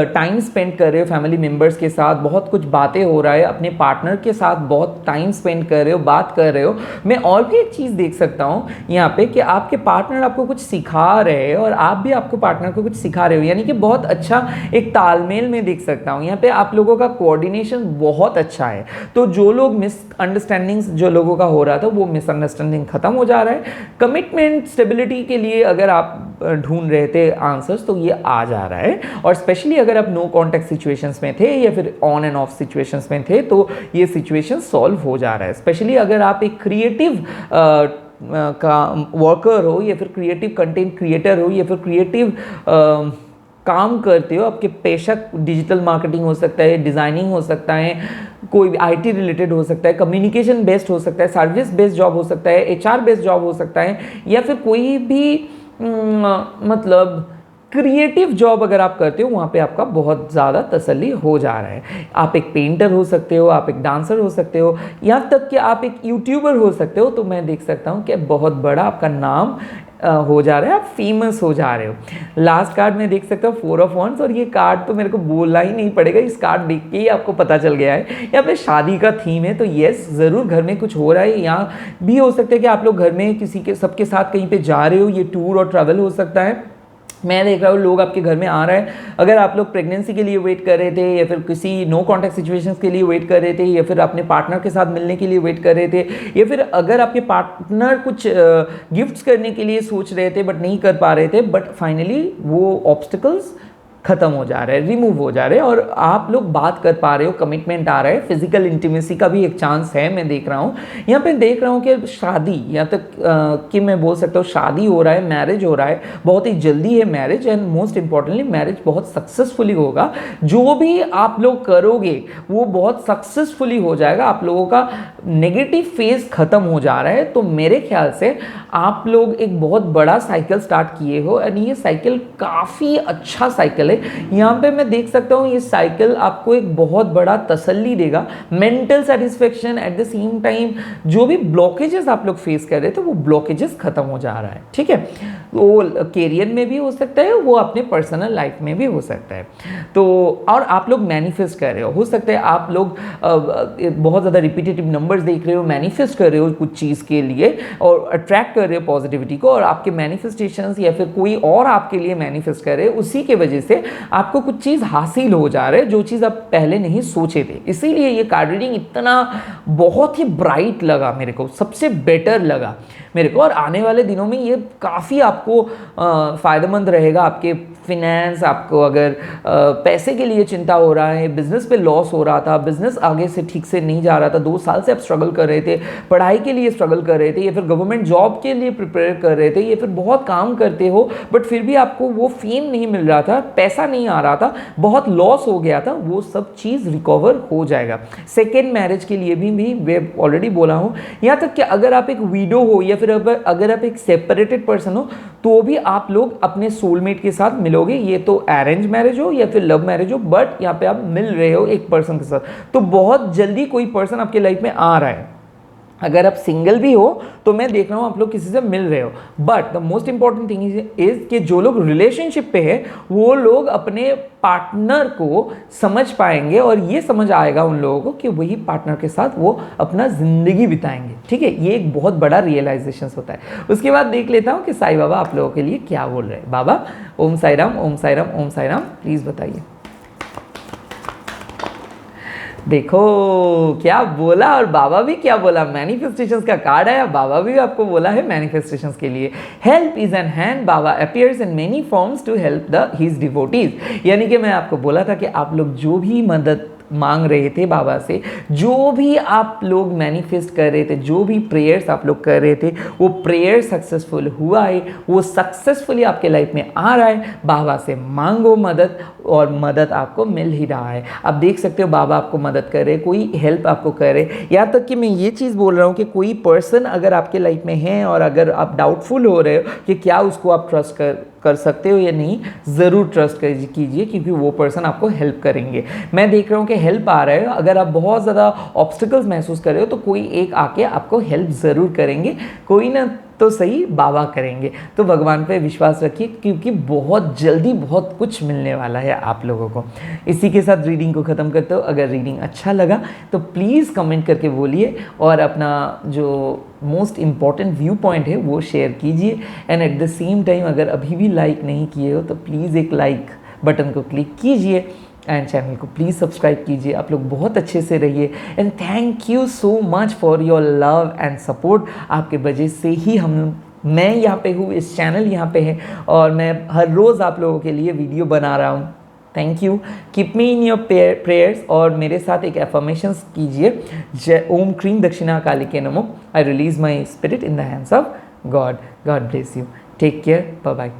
टाइम स्पेंड कर रहे हो फैमिली मेम्बर्स के साथ, बहुत कुछ बातें हो रहा है, अपने पार्टनर के साथ बहुत टाइम स्पेंड कर रहे हो, बात कर रहे हो। मैं और भी एक चीज़ देख सकता हूँ यहाँ पे कि आपके पार्टनर आपको कुछ सिखा रहे हैं और आप भी आपको पार्टनर को कुछ सिखा रहे हो, यानी कि बहुत अच्छा एक तालमेल में देख सकता हूँ। यहाँ पे आप लोगों का कोऑर्डिनेशन बहुत अच्छा है। तो जो लोग मिसअंडरस्टैंडिंग्स जो लोगों का हो रहा था वो मिसअंडरस्टैंडिंग खत्म हो जा रहा है। कमिटमेंट स्टेबिलिटी के लिए अगर आप ढूंढ रहे थे आंसर्स तो ये आ जा रहा है, और स्पेशली अगर आप नो कॉन्टैक्ट सिचुएशंस में थे या फिर ऑन एंड ऑफ सिचुएशंस में थे तो ये सिचुएशन सॉल्व हो जा रहा है। स्पेशली अगर आप एक क्रिएटिव का वर्कर हो या फिर क्रिएटिव कंटेंट क्रिएटर हो या फिर क्रिएटिव काम करते हो, आपके पेशा डिजिटल मार्केटिंग हो सकता है, डिज़ाइनिंग हो सकता है, कोई भी आईटी रिलेटेड हो सकता है, कम्युनिकेशन बेस्ड हो सकता है, सर्विस बेस्ड जॉब हो सकता है, एचआर बेस्ड जॉब हो सकता है, या फिर कोई भी मतलब क्रिएटिव जॉब अगर आप करते हो, वहाँ पे आपका बहुत ज़्यादा तसल्ली हो जा रहा है। आप एक पेंटर हो सकते हो, आप एक डांसर हो सकते हो, यहाँ तक कि आप एक यूट्यूबर हो सकते हो। तो मैं देख सकता हूँ कि बहुत बड़ा आपका नाम हो जा रहा है, आप फेमस हो जा रहे हो। लास्ट कार्ड में देख सकते हो 4 ऑफ वंड्स, और ये कार्ड तो मेरे को बोलना ही नहीं पड़ेगा, इस कार्ड देख के ही आपको पता चल गया है यहाँ पे शादी का थीम है। तो यस, ज़रूर घर में कुछ हो रहा है। यहाँ भी हो सकता है कि आप लोग घर में किसी के सबके साथ कहीं पे जा रहे हो, ये टूर और ट्रैवल हो सकता है। मैं देख रहा हूँ लोग आपके घर में आ रहा है। अगर आप लोग प्रेगनेंसी के लिए वेट कर रहे थे, या फिर किसी नो कॉन्टैक्ट सिचुएशंस के लिए वेट कर रहे थे, या फिर अपने पार्टनर के साथ मिलने के लिए वेट कर रहे थे, या फिर अगर आपके पार्टनर कुछ गिफ्ट्स करने के लिए सोच रहे थे बट नहीं कर पा रहे थे, बट फाइनली वो ऑब्स्टिकल्स खत्म हो जा रहा है, रिमूव हो जा रहे हैं, और आप लोग बात कर पा रहे हो, कमिटमेंट आ रहा है, फिजिकल इंटीमेसी का भी एक चांस है। मैं देख रहा हूँ यहाँ पे, देख रहा हूँ कि शादी, यहाँ तक कि मैं बोल सकता हूँ शादी हो रहा है, मैरिज हो रहा है, बहुत ही जल्दी है marriage, and most importantly marriage बहुत सक्सेसफुली होगा। जो भी आप लोग करोगे वो बहुत सक्सेसफुली हो जाएगा। आप लोगों का नेगेटिव फेज खत्म हो जा रहा है। तो मेरे ख्याल से आप लोग एक बहुत बड़ा साइकिल स्टार्ट किए हो, एंड ये साइकिल काफ़ी अच्छा साइकिल है। यहाँ पे मैं देख सकता हूँ ये साइकिल आपको एक बहुत बड़ा तसल्ली देगा, mental satisfaction, at the same time जो भी ब्लॉकेजेस आप लोग फेस कर रहे थे वो ब्लॉकेजेस खत्म हो जा रहा है। ठीक है, वो कैरियर में भी हो सकता है, वो अपने पर्सनल लाइफ में भी हो सकता है। तो और आप लोग मैनिफेस्ट कर रहे हो सकता है आप लोग बहुत ज़्यादा रिपीटेटिव नंबर्स देख रहे हो, मैनिफेस्ट कर रहे हो कुछ चीज़ के लिए, और अट्रैक्ट कर रहे हो पॉजिटिविटी को, और आपके मैनिफेस्टेशंस या फिर कोई और आपके लिए मैनिफेस्ट कर रहे हो, उसी के वजह से आपको कुछ चीज़ हासिल हो जा रहा है जो चीज़ आप पहले नहीं सोचे थे। इसीलिए ये कार्ड रीडिंग इतना बहुत ही ब्राइट लगा मेरे को, सबसे बेटर लगा मेरे को, और आने वाले दिनों में ये काफ़ी आपको फ़ायदेमंद रहेगा। आपके फिनेंस, आपको अगर पैसे के लिए चिंता हो रहा है, बिजनेस पे लॉस हो रहा था, बिजनेस आगे से ठीक से नहीं जा रहा था, 2 साल से आप स्ट्रगल कर रहे थे, पढ़ाई के लिए स्ट्रगल कर रहे थे, या फिर गवर्नमेंट जॉब के लिए प्रिपेयर कर रहे थे, या फिर बहुत काम करते हो बट फिर भी आपको वो फेम नहीं मिल रहा था, पैसा नहीं आ रहा था, बहुत लॉस हो गया था, वो सब चीज़ रिकवर हो जाएगा। सेकेंड मैरिज के लिए भी मैं ऑलरेडी बोला हूँ। यहाँ तक कि अगर आप एक वीडो हो, या फिर अगर आप एक सेपरेटेड पर्सन हो, तो भी आप लोग अपने सोलमेट के साथ मिलोगे। ये तो अरेंज मैरिज हो या फिर लव मैरिज हो, बट यहाँ पे आप मिल रहे हो एक पर्सन के साथ, तो बहुत जल्दी कोई पर्सन आपके लाइफ में आ रहा है। अगर आप सिंगल भी हो तो मैं देख रहा हूँ आप लोग किसी से मिल रहे हो, but the most important thing is कि जो लोग रिलेशनशिप पे है वो लोग अपने पार्टनर को समझ पाएंगे, और ये समझ आएगा उन लोगों को कि वही पार्टनर के साथ वो अपना जिंदगी बिताएंगे। ठीक है, ये एक बहुत बड़ा रियलाइजेशन होता है। उसके बाद देख लेता हूँ कि साईं बाबा आप लोगों के लिए क्या बोल रहे हैं। बाबा ओम साई राम, ओम साई राम, ओम साई राम, प्लीज बताइए। देखो क्या बोला, और बाबा भी क्या बोला, मैनिफेस्टेशंस का कार्ड है। बाबा भी आपको बोला है मैनिफेस्टेशंस के लिए, help is an hand, Baba appears in many forms to help the his devotees. यानी कि मैं आपको बोला था कि आप लोग जो भी मदद मांग रहे थे बाबा से, जो भी आप लोग मैनिफेस्ट कर रहे थे, जो भी प्रेयर्स आप लोग कर रहे थे, वो प्रेयर सक्सेसफुल हुआ है, वो सक्सेसफुली आपके लाइफ में आ रहा है। बाबा से मांगो मदद, और मदद आपको मिल ही रहा है। आप देख सकते हो बाबा आपको मदद कर रहे, कोई हेल्प आपको कर रहे। यहाँ तक कि मैं ये चीज़ बोल रहा हूँ कि कोई पर्सन अगर आपके लाइफ में है, और अगर आप डाउटफुल हो रहे हो कि क्या उसको आप ट्रस्ट कर सकते हो या नहीं, ज़रूर ट्रस्ट कीजिए, क्योंकि वो पर्सन आपको हेल्प करेंगे। मैं देख रहा हूँ कि हेल्प आ रहा है। अगर आप बहुत ज़्यादा ऑब्स्टिकल्स महसूस कर रहे हो तो कोई एक आके आपको हेल्प ज़रूर करेंगे, कोई ना तो सही बाबा करेंगे। तो भगवान पे विश्वास रखिए, क्योंकि बहुत जल्दी बहुत कुछ मिलने वाला है आप लोगों को। इसी के साथ रीडिंग को ख़त्म करते हो। अगर रीडिंग अच्छा लगा तो प्लीज़ कमेंट करके बोलिए, और अपना जो मोस्ट इम्पॉर्टेंट व्यू पॉइंट है वो शेयर कीजिए। And at the same time अगर अभी भी लाइक नहीं किए हो तो प्लीज़ एक लाइक बटन को क्लिक कीजिए, एंड चैनल को प्लीज़ सब्सक्राइब कीजिए। आप लोग बहुत अच्छे से रहिए, and thank you so much for your love and support. आपके वजह से ही मैं यहाँ पे हूँ, इस चैनल यहाँ पे है, और मैं हर रोज़ आप लोगों के लिए वीडियो बना रहा हूँ। Thank you, keep me in your prayers, और मेरे साथ एक एफर्मेशंस कीजिए। जय ओम क्रीम दक्षिणा काली के नमो। I release my spirit in the hands of God. God bless you, take care, bye bye.